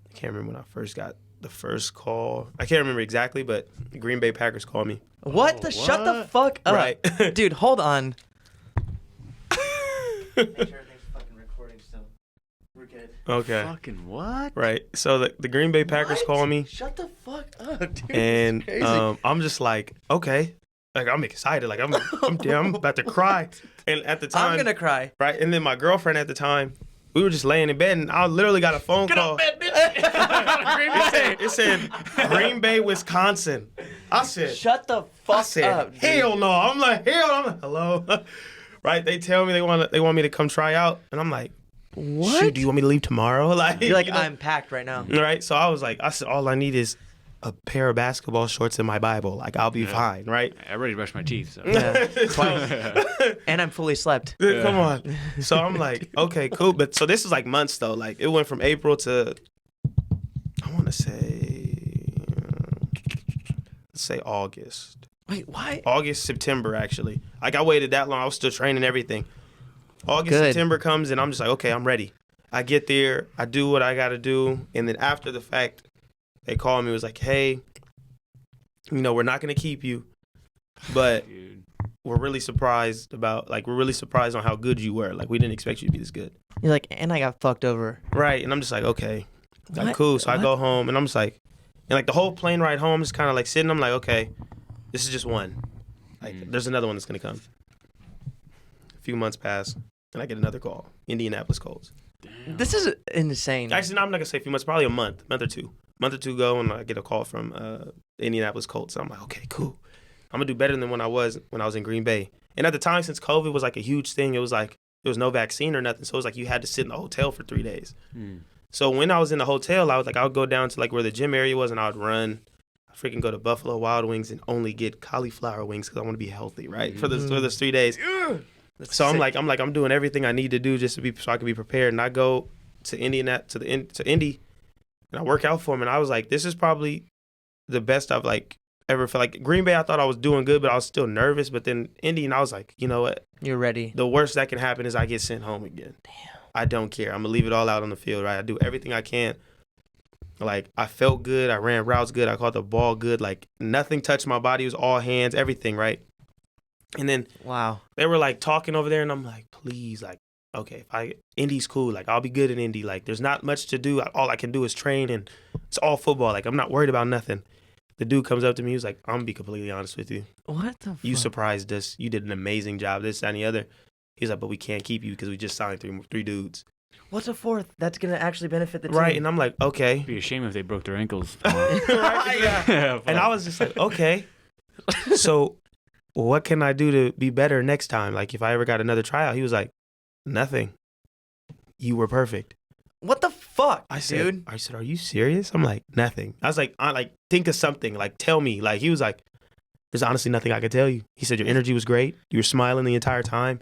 I can't remember when I first got the first call. I can't remember exactly, but the Green Bay Packers called me. What? Shut the fuck up. Right. Dude, hold on. Make sure everything's fucking recording still. We're good. Okay. Fucking what? Right. So the Green Bay Packers call me. Shut the fuck up, dude. And This is crazy. I'm just like, okay. Like, I'm excited. Like, I'm about to cry. And at the time. I'm gonna cry. Right. And then my girlfriend at the time, we were just laying in bed, and I literally got a phone call. Get up, bitch. Green Bay. It said Green Bay, Wisconsin. I said, Shut the I fuck said, up. Dude. hell no. I'm like, hello. Right. They tell me they want me to come try out. And I'm like, What? shoot, do you want me to leave tomorrow? Like, You're like, you know? I'm packed right now. Right. So I said, all I need is a pair of basketball shorts and my Bible. Like, I'll be fine. Right. I already brushed my teeth. So. Yeah. So- And I'm fully slept. Come on. So I'm like, okay, cool. But so this is like months though. Like, it went from April to, I want to say, let's say August. Wait, why? August, September, actually. Like, I waited that long. I was still training everything. August, Good. September comes, and I'm just like, okay, I'm ready. I get there. I do what I got to do. And then after the fact, they called me. It was like, hey, we're not going to keep you. But Dude. we're really surprised on how good you were. Like, we didn't expect you to be this good. You're like, and I got fucked over. Right. And I'm just like, okay. Like, What? cool. So I What? go home, and I'm just like, and like the whole plane ride home is kind of like sitting. I'm like, okay, this is just one. Like, there's another one that's going to come. A few months pass, and I get another call. Indianapolis Colts. Damn. This is insane. Actually, no, I'm not going to say a few months, probably a month or two. Month or two ago, and I get a call from the Indianapolis Colts. So I'm like, okay, cool. I'm going to do better than when I was in Green Bay. And at the time, since COVID was like a huge thing, it was like there was no vaccine or nothing. So it was like you had to sit in the hotel for 3 days. So when I was in the hotel, I would go down to like where the gym area was, and I would run. I freaking go to Buffalo Wild Wings and only get cauliflower wings because I want to be healthy, right? For those 3 days. That's So sick. I'm doing everything I need to do just so I can be prepared. And I go to Indy, and I work out for him. And I was like, this is probably the best I've like ever felt. Like Green Bay, I thought I was doing good, but I was still nervous. But then Indy, and I was like, you know what? You're ready. The worst that can happen is I get sent home again. Damn. I don't care. I'm gonna leave it all out on the field, right? I do everything I can. Like, I felt good. I ran routes good. I caught the ball good. Like, nothing touched my body. It was all hands, everything, right? And then Wow. they were like talking over there, and I'm like, please, like, okay, Indy's cool. Like, I'll be good in Indy. Like, there's not much to do. All I can do is train, and it's all football. Like, I'm not worried about nothing. The dude comes up to me. He was like, I'm gonna be completely honest with you. What the fuck? You surprised us. You did an amazing job. This, that, and the other. He's like, but we can't keep you because we just signed three dudes. What's a fourth? That's going to actually benefit the team. Right, and I'm like, okay. It'd be a shame if they broke their ankles. Yeah. And I was just like, okay. So what can I do to be better next time? Like, if I ever got another tryout, he was like, nothing. You were perfect. What the fuck, I said, dude? are you serious? I'm like, nothing. I was like, think of something. Like, tell me. Like, he was like, there's honestly nothing I could tell you. He said, your energy was great. You were smiling the entire time.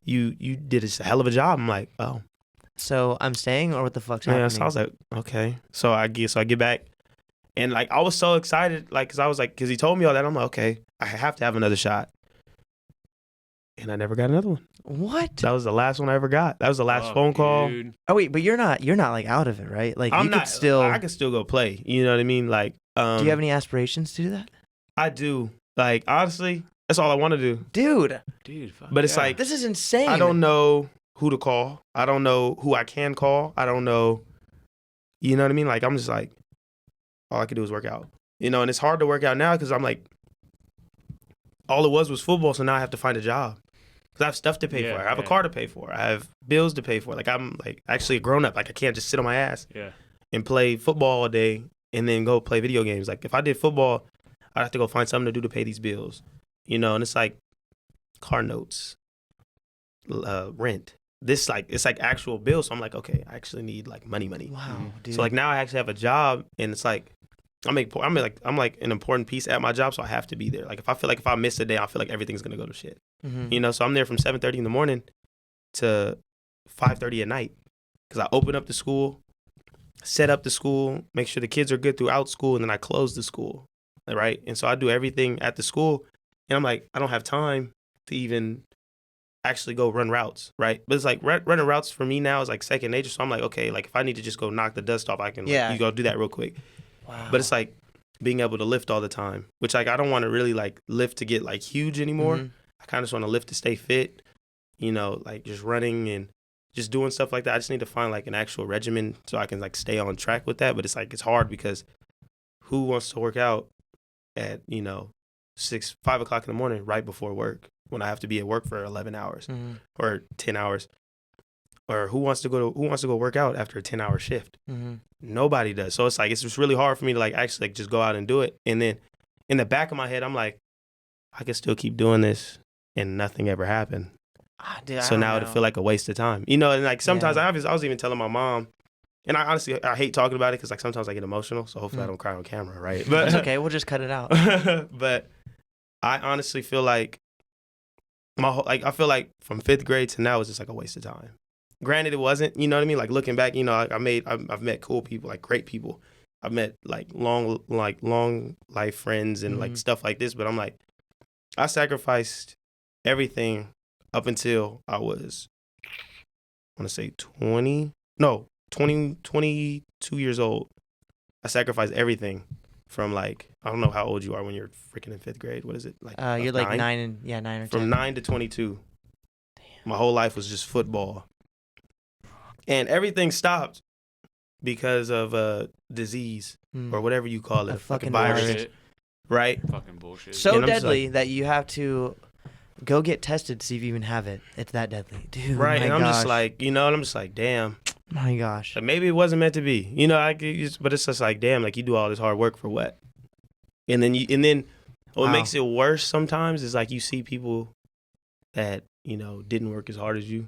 You did a hell of a job. I'm like, oh. So I'm staying, or what the fuck's Yeah, happening? so I was like, okay. So I get back, and like I was so excited, like, because he told me all that. I'm like, okay, I have to have another shot, and I never got another one. What? That was the last one I ever got. That was the last phone call. Dude. Oh wait, but you're not like out of it, right? Like I'm you not. could still. I can still go play. You know what I mean? Like, Do you have any aspirations to do that, I do. Like, honestly, that's all I want to do. dude? Dude, fuck But it's yeah. like, This is insane. I don't know who to call. I don't know who I can call. I don't know. You know what I mean? Like, I'm just like, all I can do is work out. You know, and it's hard to work out now because I'm like, all it was football, so now I have to find a job. Because I have stuff to pay for. I have a car to pay for. I have bills to pay for. Like, I'm like actually a grown up. Like, I can't just sit on my ass and play football all day and then go play video games. Like, if I did football, I'd have to go find something to do to pay these bills. You know, and it's like car notes, rent. It's like actual bills. So I'm like, okay, I actually need like money. Wow, dude. So like now I actually have a job, and it's like I'm like an important piece at my job, so I have to be there. Like, if I miss a day, I feel like everything's gonna go to shit. Mhm. You know, so I'm there from 7:30 in the morning to 5:30 at night because I open up the school, set up the school, make sure the kids are good throughout school, and then I close the school, right? And so I do everything at the school, and I'm like, I don't have time to even actually go run routes, right? But it's like running routes for me now is like second nature. So I'm like, okay, like if I need to just go knock the dust off, I can. Yeah. You go do that real quick. Wow. But it's like being able to lift all the time, which like I don't want to really like lift to get like huge anymore. Mhm. I kind of just want to lift to stay fit, you know, like just running and just doing stuff like that. I just need to find like an actual regimen so I can like stay on track with that. But it's like it's hard because who wants to work out at 5 o'clock in the morning right before work when I have to be at work for 11 hours or 10 hours? Or who wants to go work out after a 10-hour shift? Nobody does. So it's like it's just really hard for me to like actually like just go out and do it. And then in the back of my head, I'm like, I can still keep doing this and nothing ever happened. Dude, So now it'd feel like a waste of time. And like sometimes I was even telling my mom, and I honestly I hate talking about it because like sometimes I get emotional. So hopefully I don't cry on camera, right? But it's okay. We'll just cut it out. But I honestly feel like I feel like from 5th grade to now is just like a waste of time. Granted, it wasn't. You know what I mean? Like looking back, I've met cool people, like great people. I've met like long life friends and like stuff like this. But I'm like, I sacrificed everything up until I was, I want to say 22 years old. I sacrificed everything from like, I don't know how old you are when you're freaking in 5th grade. What is it? Like you're like 9 or 10. From 9 to 22. Damn. My whole life was just football. And everything stopped because of a disease or whatever you call it. A fucking virus. Right? Fucking bullshit. So deadly that you have to go get tested to see if you even have it. It's that deadly. Dude, right. And I'm gosh. just like, I'm just like, damn. My gosh. Like maybe it wasn't meant to be. But it's just like, damn, like you do all this hard work for what? And then what makes it worse sometimes is like you see people that, didn't work as hard as you.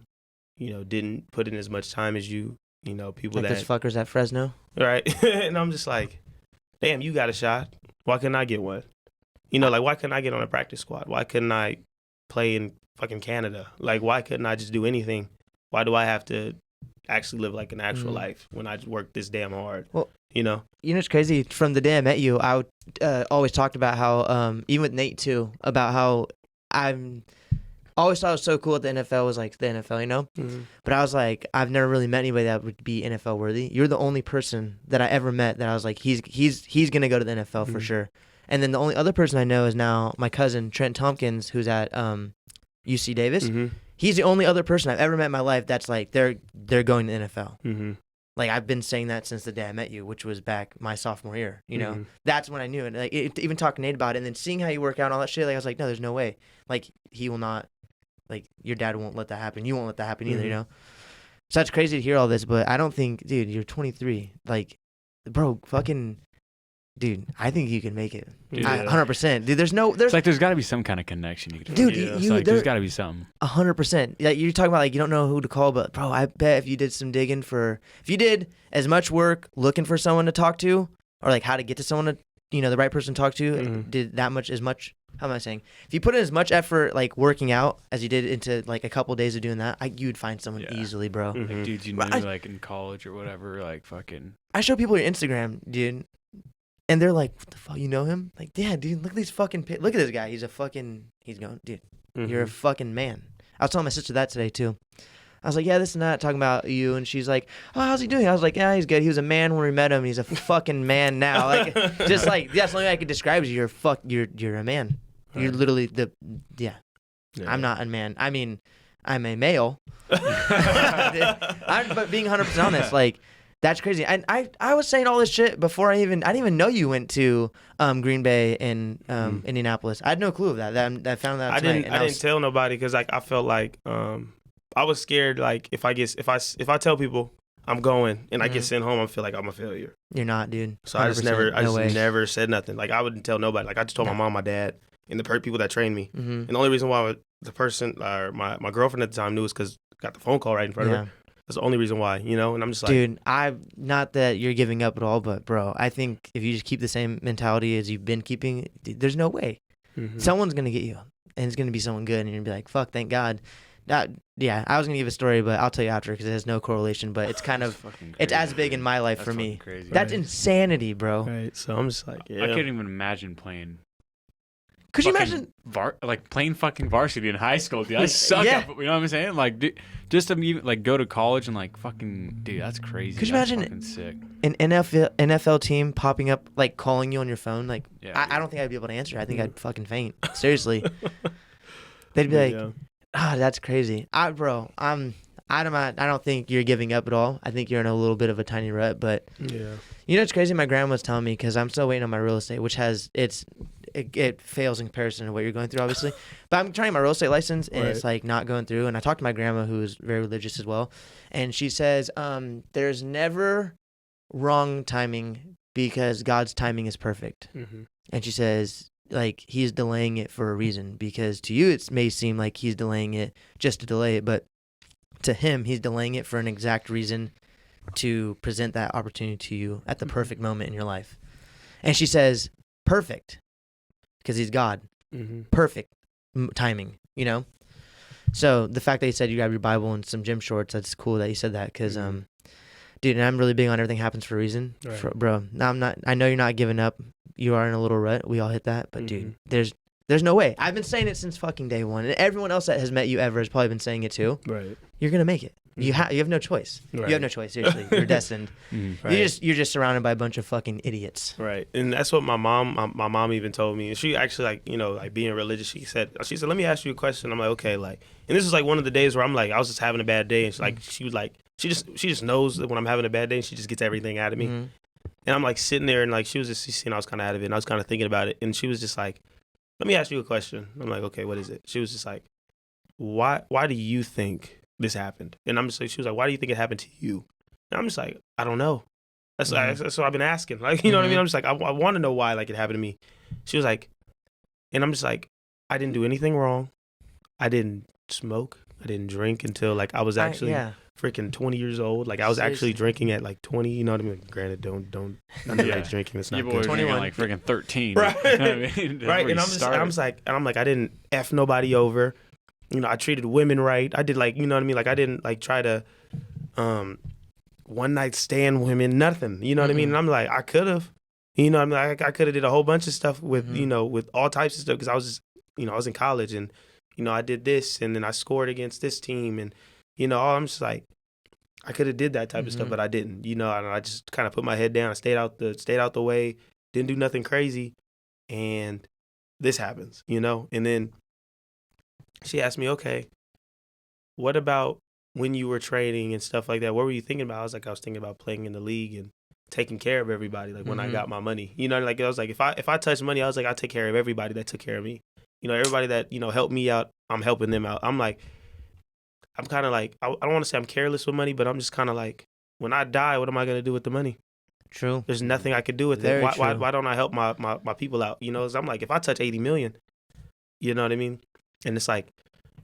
Didn't put in as much time as you, people like that... those fuckers at Fresno? Right. And I'm just like, damn, you got a shot. Why couldn't I get one? Like, why couldn't I get on a practice squad? Why couldn't I play in fucking Canada? Like, why couldn't I just do anything? Why do I have to actually live like an actual life when I work this damn hard? Well, it's crazy. From the day I met you, I always talked about how, even with Nate too, about how I'm... always thought it was so cool that the NFL was like the NFL, But I was like, I've never really met anybody that would be NFL worthy. You're the only person that I ever met that I was like, he's gonna go to the NFL for sure. And then the only other person I know is now my cousin Trent Tompkins, who's at UC Davis. He's the only other person I've ever met in my life that's like they're going to the NFL. Like I've been saying that since the day I met you, which was back my sophomore year. That's when I knew it. Like even talking to Nate about it, and then seeing how you work out and all that shit. Like I was like, no, there's no way. Like he will not. Like, your dad won't let that happen. You won't let that happen either, So that's crazy to hear all this, but I don't think, dude, you're 23. Like, bro, fucking, dude, I think you can make it. 100%. Dude, there's like, there's got to be some kind of connection you could do. Dude, there's got to be something. 100%. Like, you're talking about, like, you don't know who to call, but, bro, I bet if you did some digging if you did as much work looking for someone to talk to, or, like, how to get to someone to, the right person to talk to, did that much, how am I saying? If you put in as much effort, like, working out as you did into, like, a couple of days of doing that, you'd find someone easily, bro. Like, dudes you knew, like, in college or whatever, like, fucking... I show people your Instagram, dude, and they're like, what the fuck, you know him? Like, yeah, dude, look at these fucking... Look at this guy. He's going, dude, you're a fucking man. I was telling my sister that today, too. I was like, yeah, this and that, talking about you, and she's like, oh, how's he doing? I was like, yeah, he's good. He was a man when we met him. He's a fucking man now. Like, just like, that's the only way I could describe you. You're a man. Right. You're literally yeah. I'm not a man. I mean, I'm a male. But being 100% honest, like, that's crazy. And I was saying all this shit before I didn't even know you went to Green Bay and Indianapolis. I had no clue of that. I found that out tonight. I didn't tell nobody because like I felt like I was scared, like, if I tell people I'm going and I get sent home, I feel like I'm a failure. You're not, dude. So I just never said nothing. Like, I wouldn't tell nobody. Like, I just told my mom, my dad, and the people that trained me. And the only reason why the person, or my girlfriend at the time knew is because I got the phone call right in front of her. That's the only reason why, and I'm just like... Dude, not that you're giving up at all, but, bro, I think if you just keep the same mentality as you've been keeping, there's no way. Someone's going to get you, and it's going to be someone good, and you're going to be like, fuck, thank God. Yeah, I was going to give a story, but I'll tell you after because it has no correlation, but it's kind of, it's as big in my life for me. Crazy. That's insanity, bro. Right, so I'm just like, yeah. I couldn't even imagine playing. Could you imagine? Playing fucking varsity in high school, dude. I suck at, you know what I'm saying? Like, dude, just to even, like, go to college and, like, fucking, dude, that's crazy. Could you imagine sick. An NFL team popping up, like, calling you on your phone? Like, I don't think I'd be able to answer. I think I'd fucking faint. Seriously. They'd be like, that's crazy. I'm I don't think you're giving up at all. I think you're in a little bit of a tiny rut, but Yeah. you know what's crazy? My grandma was telling me, because I'm still waiting on my real estate, which it fails in comparison to what you're going through, obviously. But I'm trying my real estate license, and it's like not going through. And I talked to my grandma, who is very religious as well, and she says, there's never wrong timing because God's timing is perfect. Mm-hmm. And she says, like, he's delaying it for a reason, because to you it may seem like he's delaying it just to delay it, but to him, he's delaying it for an exact reason, to present that opportunity to you at the perfect moment in your life. And she says, perfect, because he's God. Perfect timing, you know? So the fact that he said you grab your Bible and some gym shorts, that's cool that he said that, because, dude, and I'm really big on everything happens for a reason. Right. Bro, now I know you're not giving up. You are in a little rut. We all hit that. But, dude, there's no way. I've been saying it since fucking day one. And everyone else that has met you ever has probably been saying it too. Right. You're going to make it. You have no choice. Right. You have no choice. Seriously. You're destined. Right. You're just surrounded by a bunch of fucking idiots. Right. And that's what my mom even told me. And she actually, like, you know, like being religious, she said, let me ask you a question. I'm like, okay, like, and this is like one of the days where I'm like, I was just having a bad day. And she was like, she just knows that when I'm having a bad day, she just gets everything out of me. And I'm like sitting there, and like she seen I was kind of out of it, and I was kind of thinking about it. And she was just like, let me ask you a question. I'm like, okay, what is it? She was just like, why do you think this happened? And I'm just like, she was like, why do you think it happened to you? And I'm just like, I don't know. That's what I've been asking. Like, you know what I mean? I'm just like, I want to know why, like, it happened to me. She was like, and I'm just like, I didn't do anything wrong. I didn't smoke. I didn't drink until like I was actually freaking 20 years old. Like I was actually drinking at like 20. You know what I mean? Granted, don't underage drinking. It's not you good. 21, like freaking 13. Right. You know what I mean? Right. And I'm like, I didn't F nobody over. You know, I treated women right. I did, like, you know what I mean? Like I didn't like try to one night stand women, nothing. You know what I mean? And I'm like, I could have. You know what I mean? Like, I could have did a whole bunch of stuff with, you know, with all types of stuff, because I was just, you know, I was in college, and, you know, I did this, and then I scored against this team, and, you know, I'm just like, I could have did that type of stuff, but I didn't. You know, and I just kind of put my head down. I stayed out the way, didn't do nothing crazy, and this happens, you know? And then she asked me, okay, what about when you were training and stuff like that? What were you thinking about? I was thinking about playing in the league and taking care of everybody, like when I got my money. You know, like I was like, if I touch money, I was like, I take care of everybody that took care of me. You know, everybody that, you know, helped me out, I'm helping them out. I'm like, I'm kind of like, I don't want to say I'm careless with money, but I'm just kind of like, when I die, what am I going to do with the money? True. There's nothing I could do with it. Why don't I help my people out? You know, 'cause I'm like, if I touch 80 million, you know what I mean? And it's like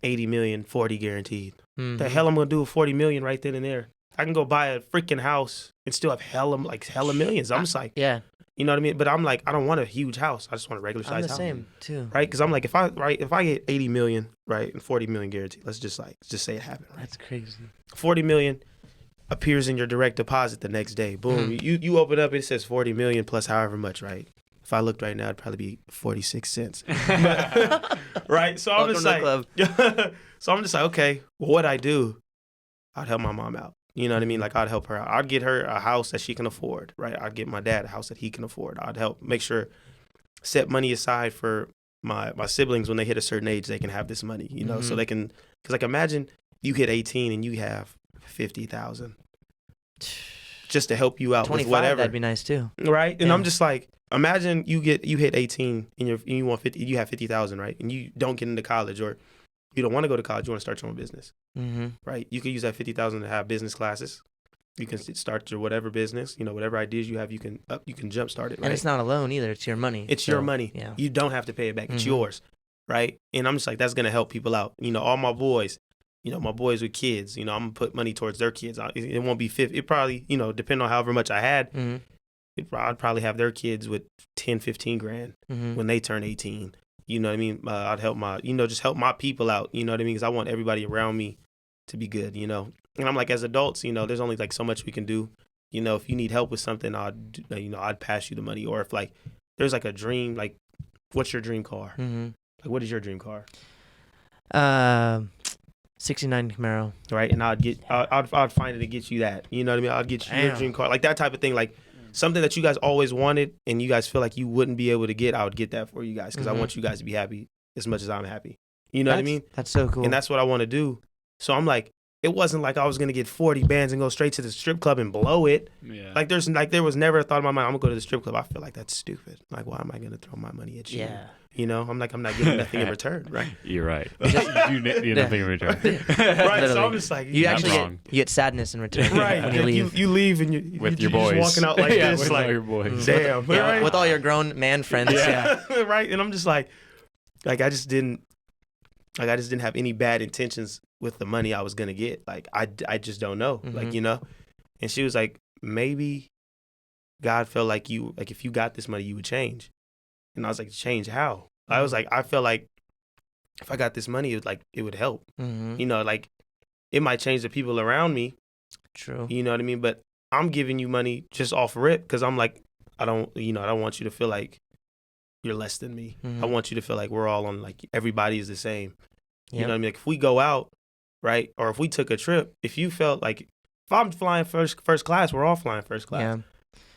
80 million, 40 guaranteed. The hell I'm going to do with 40 million right then and there? I can go buy a freaking house and still have hella millions. I'm just like, yeah. You know what I mean? But I'm like, I don't want a huge house. I just want a regular size house. I'm the same too. Right? Because I'm like, if I get 80 million, right, and 40 million guaranteed, let's just say it happened. Right? That's crazy. 40 million appears in your direct deposit the next day. Boom. You open up, it says 40 million plus however much, right? If I looked right now, it'd probably be 46 cents. Right? So I'm just like, okay, well, what'd I do? I'd help my mom out. You know what I mean? Like, I'd help her out. I'd get her a house that she can afford, right? I'd get my dad a house that he can afford. I'd help make sure, set money aside for my siblings when they hit a certain age, they can have this money, you know, so they can, because like imagine you hit 18 and you have 50,000 just to help you out with whatever. That'd be nice too. Right? And I'm just like, imagine you hit 18 and you want 50, you have 50,000, right? And you don't get into college, or you don't want to go to college, you want to start your own business. Right? You could use that 50,000 to have business classes. You can start your whatever business, you know, whatever ideas you have, you can jumpstart it. Right? And it's not a loan either; it's your money. It's your money. Yeah. You don't have to pay it back. It's yours, right? And I'm just like, that's gonna help people out. You know, all my boys, you know, my boys with kids. You know, I'm gonna put money towards their kids. It won't be 50. It probably, you know, depending on however much I had, I'd probably have their kids with 10, 15 grand when they turn 18. You know what I mean? I'd help just help my people out. You know what I mean? Because I want everybody around me to be good, you know. And I'm like, as adults, you know, there's only like so much we can do. You know, if you need help with something, I'd pass you the money. Or if like there's like a dream, like, what's your dream car? Like, what is your dream car? 69 Camaro. Right, and I'd find it to get you that. You know what I mean? I'd get you your dream car, like that type of thing, like something that you guys always wanted and you guys feel like you wouldn't be able to get. I would get that for you guys because I want you guys to be happy as much as I'm happy. You know what I mean? That's so cool. And that's what I want to do. So I'm like, it wasn't like I was gonna get 40 bands and go straight to the strip club and blow it. Yeah. Like there was never a thought in my mind, I'm gonna go to the strip club. I feel like that's stupid. Like, why am I gonna throw my money at you? Yeah. You know, I'm not getting nothing in return, right? You're right. You need nothing in return. Right. So I'm just like, you not actually wrong. get sadness in return. right. When you leave. You leave and you With your you're boys. just walking out like Yeah, this, with like all your boys. damn, Yeah, right? with all your grown man friends. Yeah. right. And I'm just like I just didn't have any bad intentions with the money I was gonna get. Like I just don't know. Mm-hmm. Like, you know. And she was like, maybe God felt like if you got this money, you would change. And I was like, change how? I was like, I felt like if I got this money, it would help. Mm-hmm. You know, like it might change the people around me. True. You know what I mean? But I'm giving you money just off rip because I'm like, I don't want you to feel like you're less than me. Mm-hmm. I want you to feel like we're all on, like, everybody is the same. You Yep. know what I mean? Like, if we go out, right, or if we took a trip, if you felt like, if I'm flying first class, we're all flying first class. Yeah.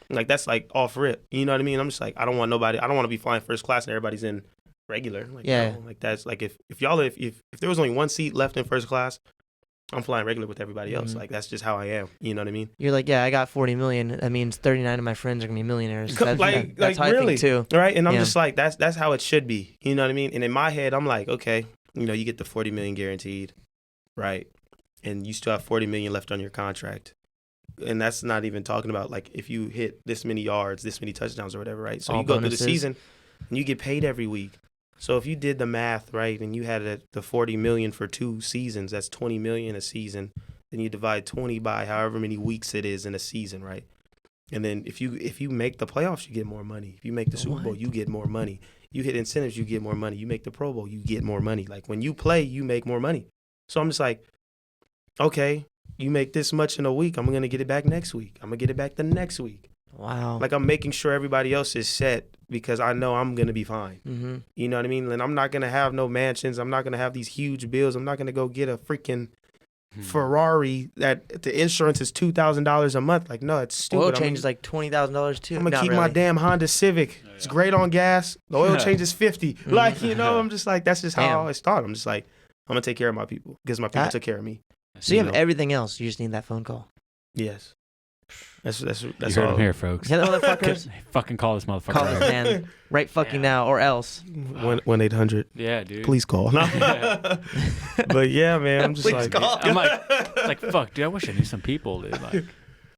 Like, that's like off rip. You know what I mean? I'm just like, I don't want to be flying first class and everybody's in regular. Like, Yeah. no, like that's like if there was only one seat left in first class, I'm flying regular with everybody else. Mm-hmm. Like, that's just how I am. You know what I mean? You're like, yeah, I got 40 million. That means 39 of my friends are gonna be millionaires. That's how really, I think too. right? And I'm Yeah. just like, that's how it should be. You know what I mean? And in my head, I'm like, okay, you know, you get the 40 million guaranteed, right? And you still have 40 million left on your contract. And that's not even talking about, like, if you hit this many yards, this many touchdowns or whatever, right? So All you go bonuses. through the season and you get paid every week. So if you did the math, right, and you had the 40 million for 2 seasons, that's 20 million a season. Then you divide 20 by however many weeks it is in a season, right? And then if you make the playoffs, you get more money. If you make the Super Bowl, you get more money. You hit incentives, you get more money. You make the Pro Bowl, you get more money. Like, when you play, you make more money. So I'm just like, okay, you make this much in a week, I'm going to get it back next week. I'm going to get it back the next week. Wow. Like, I'm making sure everybody else is set because I know I'm going to be fine. Mm-hmm. You know what I mean? And I'm not going to have no mansions. I'm not going to have these huge bills. I'm not going to go get a freaking Ferrari that the insurance is $2,000 a month. Like, no, it's stupid. Oil change is like $20,000 too. I'm gonna Not keep really. my damn Honda Civic. Oh, yeah. It's great on gas. The oil change is $50. Like, you know, I'm just like, that's just how I Damn. always thought. I'm just like, I'm gonna take care of my people because my people That- took care of me. So you have know? everything else. You just need that phone call. Yes. That's You heard all. him here, folks. Yeah, the motherfuckers. Fucking call this motherfucker. Call this man right fucking now, or else. 1-800. Yeah, dude. Please call. But yeah, man, I'm just Please like, call. I'm like, it's like, fuck, dude. I wish I knew some people, dude. Like,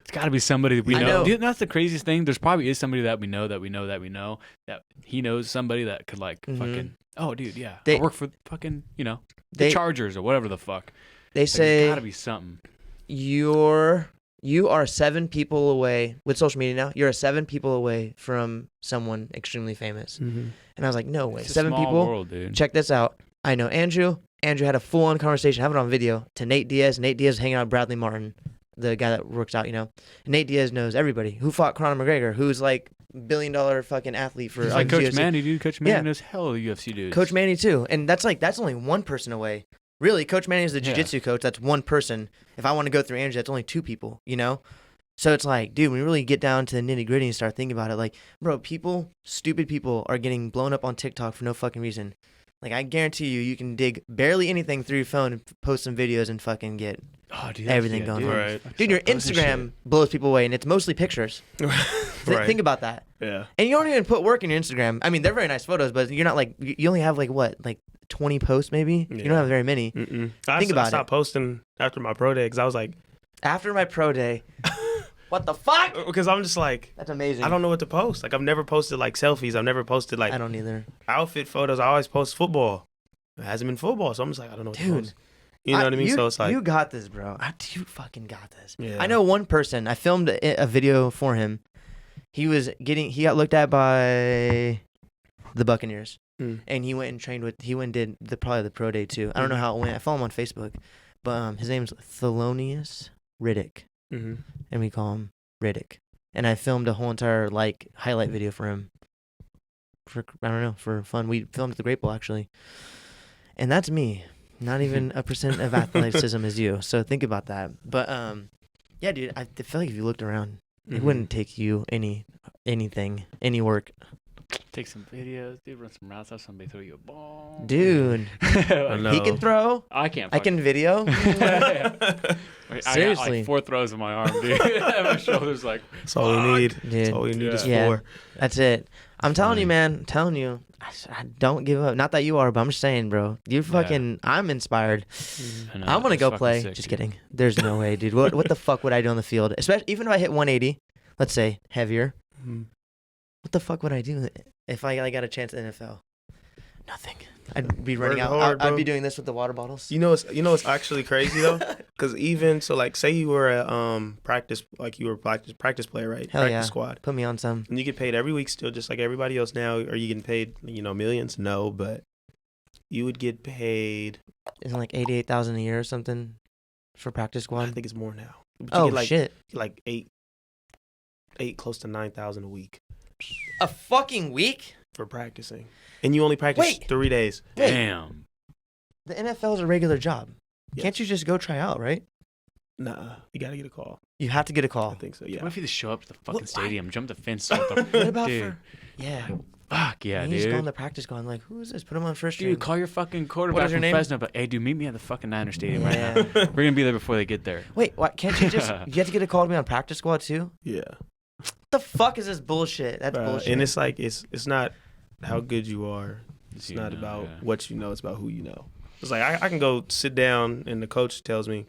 it's got to be somebody that we I know. know. Dude, that's the craziest thing. There's probably is somebody that we know that he knows somebody that could, like, Mhm. fucking. Oh, dude, yeah. They- I work for fucking, the They Chargers or whatever the fuck. they Like, say there's got to be something. you are 7 people away with social media now. You're 7 people away from someone extremely famous. Mhm. And I was like, no way. It's a 7 small people. world, dude. Check this out. I know Andrew. Andrew had a full-on conversation, have it on video, to Nate Diaz. Nate Diaz was hanging out with Bradley Martin, the guy that works out, And Nate Diaz knows everybody. Who fought Conor McGregor, who's like $1 billion fucking athlete for He's like Coach UFC. Manny, dude. Coach Manny Yeah. knows hell of UFC dudes. Coach Manny too. And that's only one person away. Really, Coach Manny is the Yeah. jiu-jitsu coach. That's one person. If I want to go through Andrew, that's only 2 people, So it's like, dude, when you really get down to the nitty-gritty and start thinking about it, like, bro, stupid people are getting blown up on TikTok for no fucking reason. Like, I guarantee you can dig barely anything through your phone and post some videos and fucking get Oh, dude, everything yeah, going dude. on. Right. Dude, your Start posting Instagram blows people away, and it's mostly pictures. Right. Think about that. Yeah. And you don't even put work in your Instagram. I mean, they're very nice photos, but you're not like, you only have like what, like 20 posts maybe? You Yeah. don't have very many. I Think about stopped posting after my pro day because I was like, After my pro day, what the fuck? because I'm just like, That's amazing. I don't know what to post. Like, I've never posted like selfies. I've never posted like I don't either. outfit photos. I always post football. It hasn't been football, so I'm just like, I don't know what to Dude. post. You know what I mean? So it's like, you got this, bro. You fucking got this. Yeah. I know one person. I filmed a video for him. He got looked at by the Buccaneers, and he went and trained with. He went and did probably the pro day too. I don't know how it went. I follow him on Facebook, but his name's Thelonious Riddick, Mhm. and we call him Riddick. And I filmed a whole entire highlight video for him. For fun. We filmed at the Great Bowl actually, and that's me. Not even a % of athleticism is you. So think about that. But yeah, dude, I feel like if you looked around, it wouldn't take you any work Take some videos, dude. Run some routes. Have somebody throw you a ball, Dude. know. He can throw. I can't. I can video. I got Seriously. like 4 throws in my arm, dude. My shoulders like. That's all we need. Dude. That's all we need is Yeah. 4. That's it. I'm telling you, man. I'm telling you. I don't give up. Not that you are, but I'm just saying, bro. You fucking. I'm inspired. I know, I'm gonna it's go fucking play. sick, Just dude. kidding. There's no way, dude. What the fuck would I do on the field? Especially even if I hit 180, let's say heavier. What the fuck would I do if I got a chance at NFL? Nothing. I'd be running Work out. hard, I'd bro. be doing this with the water bottles. You know it's actually crazy though, because even so, like, say you were a practice, like you were a practice player, right? Hell practice yeah. squad, Put me on some. and you get paid every week still, just like everybody else now. Are you getting paid, millions? No, but you would get paid. Isn't it like 88,000 a year or something for practice I squad? think it's more now. But you Oh get like, shit! like eight, close to 9,000 a week A fucking week? for practicing, and you only practice Wait. 3 days. Wait. Damn. The NFL is a regular job. Yes. Can't you just go try out, right? Nah, you gotta get a call. You have to get a I call. think so. Yeah. What if you just show up to the fucking What? stadium, jump the fence, start the What about dude? for? Yeah. Fuck yeah, And you just go on dude. the practice squad like, who is this? Put him on first Dude, string. call your fucking What quarterback is your from name? Fresno. But hey, dude, meet me at the fucking Niner Stadium right Yeah. now. We're gonna be there before they get there. Wait, what? Can't you just? You have to get a call to be on practice squad too? Yeah. What the fuck is this bullshit? That's bullshit. And it's like it's not how good you are. It's You not know, about yeah. what you know. It's about who you know. It's like I can go sit down and the coach tells me,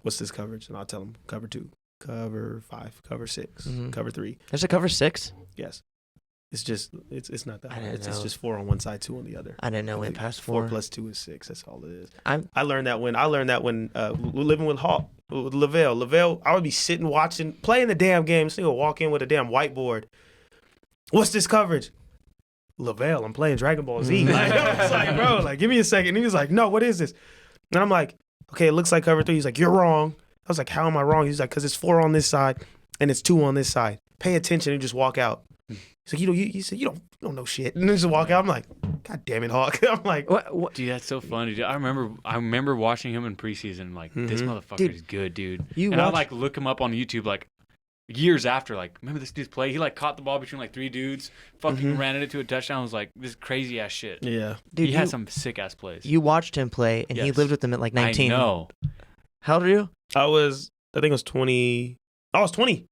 "What's this coverage?" And I'll tell him, "Cover 2, cover 5, cover 6, Mhm. cover 3." There's a cover 6. Yes. It's just it's not that I hard. didn't It's know. just 4 on one side, 2 on the other. I didn't know it went past 4. 4 plus 2 is 6. That's all it is. I'm- I learned that when living with Hawk, with Lavelle, I would be sitting watching, playing the damn game. This nigga would walk in with a damn whiteboard. What's this coverage? Lavelle, I'm playing Dragon Ball Z. Like, I was like, bro, like, give me a second. And he was like, no, what is this? And I'm like, okay, it looks like cover 3. He's like, you're wrong. I was like, how am I wrong? He's like, because it's 4 on this side and it's 2 on this side. Pay attention and just walk out. He's like, he said, you don't know shit. And then just walk out. I'm like, God damn it, Hawk. I'm like, What? Dude, that's so funny, dude. I remember watching him in preseason. Like, this motherfucker Dude, is good, dude. you and I watch- like look him up on YouTube like years after. Like, remember this dude's play? He like caught the ball between like 3 dudes, fucking ran it into a touchdown. I was like, this crazy ass shit. yeah. Dude, He you, had some sick ass plays. you watched him play, and he Yes. lived with them at like 19. I know. How old are you? I think it was 20. I was 20.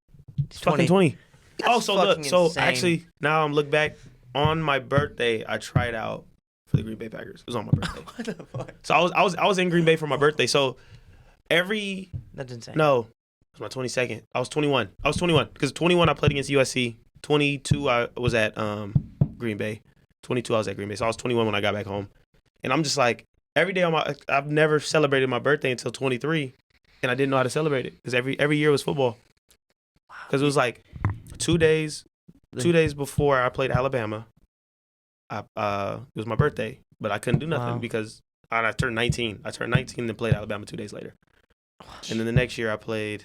He's Fucking 20. That's Oh, so look, fucking so insane. actually, now I'm look back on my birthday. I tried out for the Green Bay Packers. It was on my birthday. What the fuck? So I was in Green Bay for my birthday. So That's insane. no, it was my 22nd. I was 21. Because 21 I played against USC. 22 I was at Green Bay. 22 I was at Green Bay. So I was 21 when I got back home. And I'm just like, every day I've never celebrated my birthday until 23, and I didn't know how to celebrate it because every year was football. Because it was like 2 days before I played Alabama. It was my birthday, but I couldn't do nothing Wow. because I turned 19. I turned 19 and played Alabama 2 days later. And then the next year I played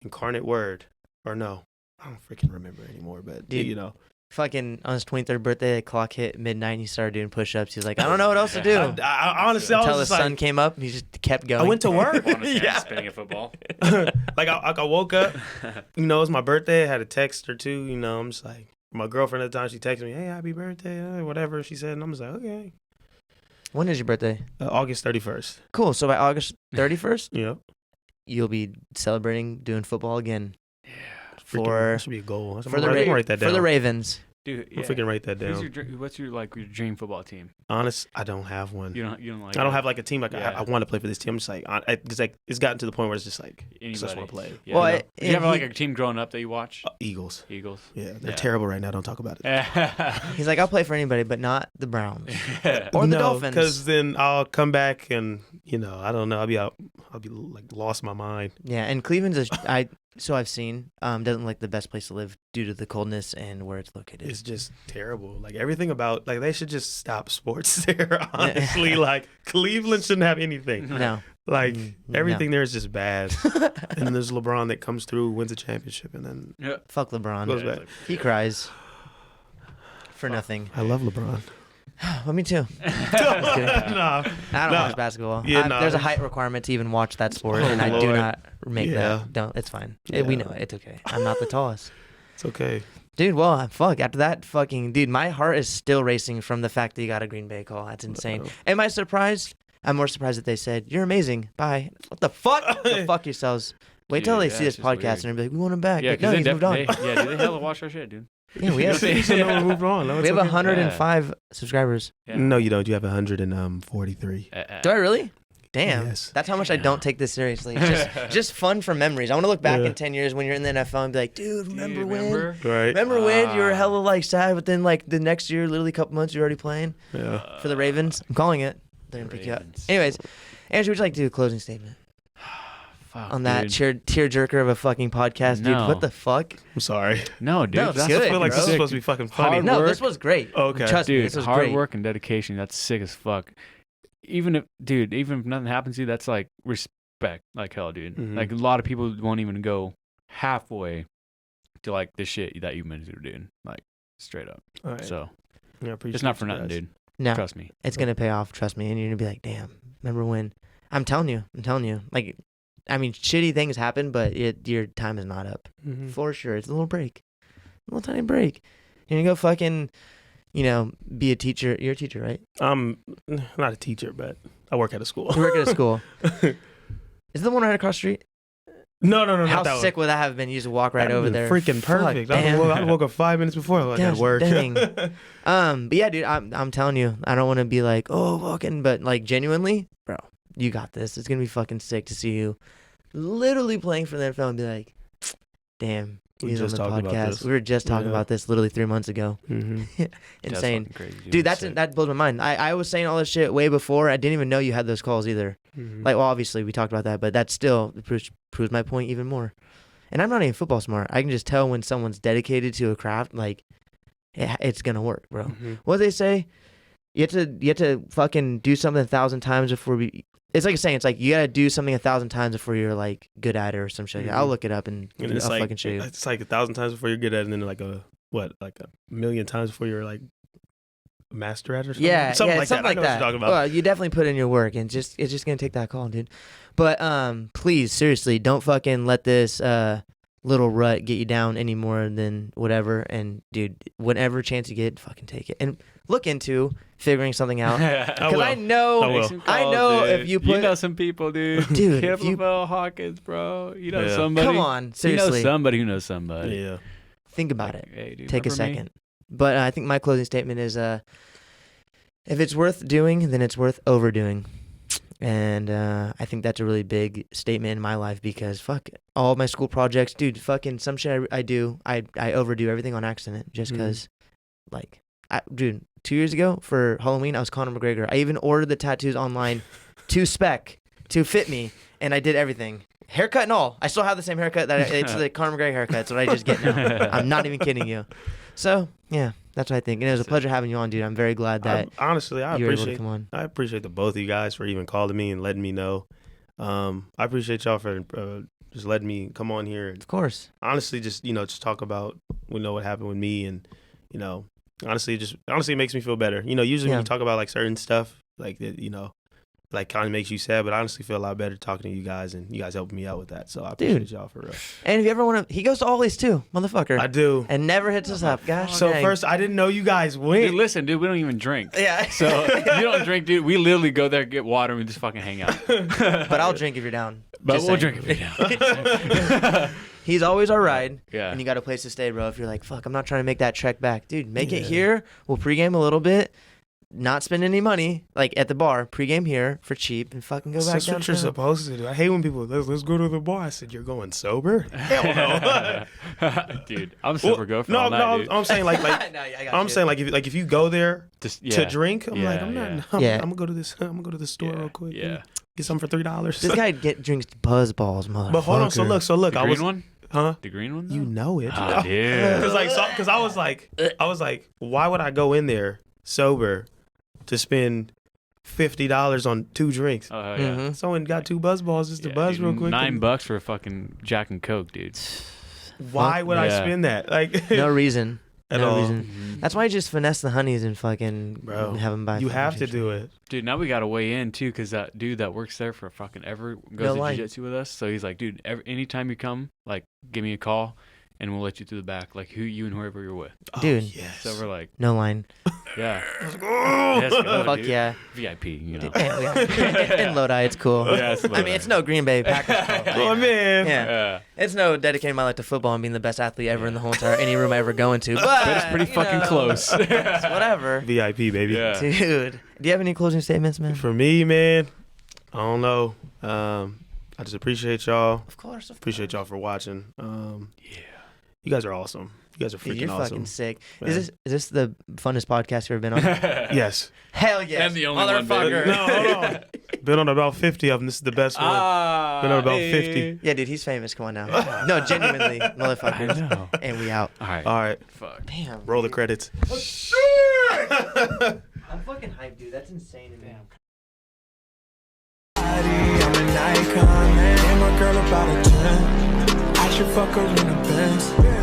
Incarnate Word. Or no, I don't freaking remember anymore, but Dude. you know. Fucking on his 23rd birthday, the clock hit midnight. He stared doing push-ups. He's like, I don't know what else to do. I honestly, I Until the was just sun like, came up, and he just kept going. I went to work. On his Yeah. hands spinning a football. Like I woke up, it was my birthday. I had a text or two, I'm just like, my girlfriend at the time, she texted me, hey, happy birthday, whatever she said. And I'm just like, okay. When is your birthday? August 31st. Cool. So by August 31st, Yep. you'll be celebrating doing football again Freaking- that should be a goal. for the write that down. for the Ravens. Dude, I'm freaking write that Who's down. what's your dream football team? Honest, I don't have one. You don't like. I don't have like a team like Yeah. I want to play for this team. I'm just like, it's gotten to the point where it's just like, I just anybody. want to play. Yeah. Well, You know? Did you have and like a team growing up that you watch? Eagles. Eagles. Yeah, they're Yeah. terrible right now. Don't talk about it. He's like, I'll play for anybody, but not the Browns or the Dolphins. because then I'll come back and I don't know. I'll be like lost my mind. Yeah, and Cleveland's I've seen doesn't like the best place to live due to the coldness and where it's located. It's just terrible. Like everything about they should just stop sports there. Honestly, like Cleveland shouldn't have anything. No. Like No. everything there is just bad. And then there's LeBron that comes through, wins a championship, and then Yeah. Fuck LeBron. Goes Yeah, back. it's He cries for nothing. I love LeBron. Well, me too. Nah. I don't Nah. watch basketball. Yeah, nah. There's a height requirement to even watch that sport, Oh, and I do Lord. not make Yeah. that. Don't. It's fine. Yeah. We know it. It's okay. I'm not the tallest. It's okay. Dude, well, fuck. After that fucking... Dude, my heart is still racing from the fact that you got a Green Bay call. That's insane. Am I surprised? I'm more surprised that they said, you're amazing. Bye. What the fuck? Go fuck yourselves. Wait till they see this podcast and they'll be like, we want him back. Yeah, like, no, he's moved on. Dude, they hella watch our shit, dude. Yeah, we have, moved on. No, we have 105 subscribers. Yeah. No, you don't. You have 143. Do I really? Damn. Yes. That's how much I don't take this seriously. Just fun for memories. I want to look back in 10 years when you're in the NFL and be like, dude, remember when? Right. Remember when you were hella like sad, but then like the next year, literally a couple months, you're already playing for the Ravens. I'm calling it. They're going to pick you up. Anyways, Andrew, would you like to do a closing statement? Fuck, on that tearjerker of a fucking podcast, dude. What the fuck? I'm sorry. No, dude. No, that's good, I feel like this is supposed to be fucking funny. No, this was great. Okay. Trust me, dude, this was hard great. work and dedication. That's sick as fuck. Even if nothing happens to you, that's like respect, like hell, dude. Mm-hmm. Like a lot of people won't even go halfway to like the shit that you've been through, dude. Like straight up. All right. So I appreciate it's not for you nothing, guys. dude. No, Trust me. it's gonna pay off. Trust me, and you're gonna be like, damn. Remember when? I'm telling you. Like, I mean, shitty things happen, but your time is not up for sure. It's a little break, a little tiny break. You're gonna go fucking, be a teacher. You're a teacher, right? I'm not a teacher, but I work at a school. You work at a school. Is it the one right across the street? No. How not that sick would that have been? You just walk right over there. Freaking perfect. I woke up 5 minutes before I got to work. Dang. But yeah, dude, I'm telling you, I don't want to be like, oh, fucking, but like genuinely, bro, you got this. It's gonna be fucking sick to see you, literally playing for the NFL and be like, damn, he's on the podcast. We were just talking about this literally 3 months ago. Mm-hmm. Insane, crazy, dude. That blows my mind. I was saying all this shit way before. I didn't even know you had those calls either. Mm-hmm. Like, well, obviously we talked about that, but that still proves my point even more. And I'm not even football smart. I can just tell when someone's dedicated to a craft. Like, it's gonna work, bro. Mm-hmm. What do they say? You have to fucking do something 1,000 times before we. It's like a saying. It's like you gotta do something 1,000 times before you're like good at it or some shit. Mm-hmm. I'll look it up and I'll it's like, fucking show you. It's like 1,000 times before you're good at it, and then like a million times before you're like master at it or something. Yeah, something like something that. like I know that. what you're talking about. Well, you definitely put in your work, and it's just gonna take that call, dude. But please, seriously, don't fucking let this little rut get you down any more than whatever. And dude, whenever chance you get, fucking take it and look into figuring something out. Because I know dude. if you put some people, dude. Dude, if you Hawkins, bro. You know somebody. Come on, seriously. You know somebody who knows somebody. Yeah. Think about it. Hey, dude, Take a remember me? second. But I think my closing statement is if it's worth doing, then it's worth overdoing. And I think that's a really big statement in my life because fuck all of my school projects, dude. Fucking some shit I do, I overdo everything on accident just because, dude. 2 years ago for Halloween, I was Conor McGregor. I even ordered the tattoos online to spec to fit me, and I did everything, haircut and all. I still have the same haircut it's the Conor McGregor haircut. It's what I just get now. I'm not even kidding you. So yeah, that's what I think. And it was a pleasure having you on, dude. I'm very glad that honestly, I you were able to appreciate. come on. I appreciate the both of you guys for even calling me and letting me know. I appreciate y'all for just letting me come on here. Of course. Honestly, just talk about what happened with me, and honestly, it makes me feel better. Usually when you talk about like certain stuff like that, like kind of makes you sad, but I honestly feel a lot better talking to you guys, and you guys helping me out with that. So I appreciate y'all for real. And if you ever want to, he goes to Ollie's too, motherfucker. I do. And never hits us up. Gosh. So dang. first, I didn't know you guys went. Dude, listen, dude, we don't even drink. Yeah. So you don't drink, dude. We literally go there, get water, and we just fucking hang out. But I'll drink if you're down. But Just we'll saying. drink if you're down. He's always our ride. Yeah. And you got a place to stay, bro. If you're like, fuck, I'm not trying to make that trek back. Dude, make it here. We'll pregame a little bit. Not spend any money, like at the bar. Pregame here for cheap and fucking go back That's downtown. what you're supposed to do. I hate when people, let's go to the bar. I said, you're going sober? Hell no. Dude, I'm sober go for all night, dude. I'm saying like No, I got I'm you. saying like if you go there Just, to drink, I'm Yeah, like, I'm yeah. not. I'm Yeah. gonna go to this. I'm gonna go to the store real quick. Yeah. Get something for $3. This guy drinks buzz balls, motherfucker. But hold on. So look. The I green was, one? huh? The green one? Though? You know it. Oh, dude. Because I was like, why would I go in there sober to spend $50 on 2 drinks? Oh, yeah. Mm-hmm. Someone got 2 buzz balls just to buzz dude, real quick. $9 for a fucking Jack and Coke, dude. Why would I Yeah. spend that? Like No reason. at no all. reason. Mhm. That's why I just finesse the honeys and fucking Bro, have them buy. You fucking have to shit. do it. Dude, now we got to weigh in, too, because that dude that works there for fucking ever No goes to lie. jiu-jitsu with us. So he's like, dude, anytime you come, like, give me a call. and we'll let you through the back, like you and whoever you're with. Dude. Yes. So we're like, No line. yeah. Let's go. Let's go, Fuck dude. yeah. VIP, you know. In Lodi, it's cool. Yeah, it's I mean, Lodi. it's no Green Bay Packers. Oh, man. Yeah. Yeah. It's no dedicating my life to football and being the best athlete ever in the whole entire any room I ever go into. But But it's pretty you fucking know, close. it's whatever. VIP, baby. Yeah. Dude, do you have any closing statements, man? For me, man, I don't know. I just appreciate y'all. Of course. Appreciate y'all for watching. Yeah. You guys are awesome. You guys are Dude, freaking you're awesome. fucking sick. Man. Is this the funnest podcast you've ever been on? Yes. Hell yes. And the only one, baby. motherfucker. No, hold on. Been on about 50 of them. This is the best one. Been on about 50. Yeah, dude, he's famous. Come on now. No, genuinely, I motherfucker. know. And we out. All right. All right. Fuck. Damn. Roll the credits. I'm fucking hyped, dude. That's insane to me. I'm an icon, man. And my girl about a 10. I should fuck her in the Benz.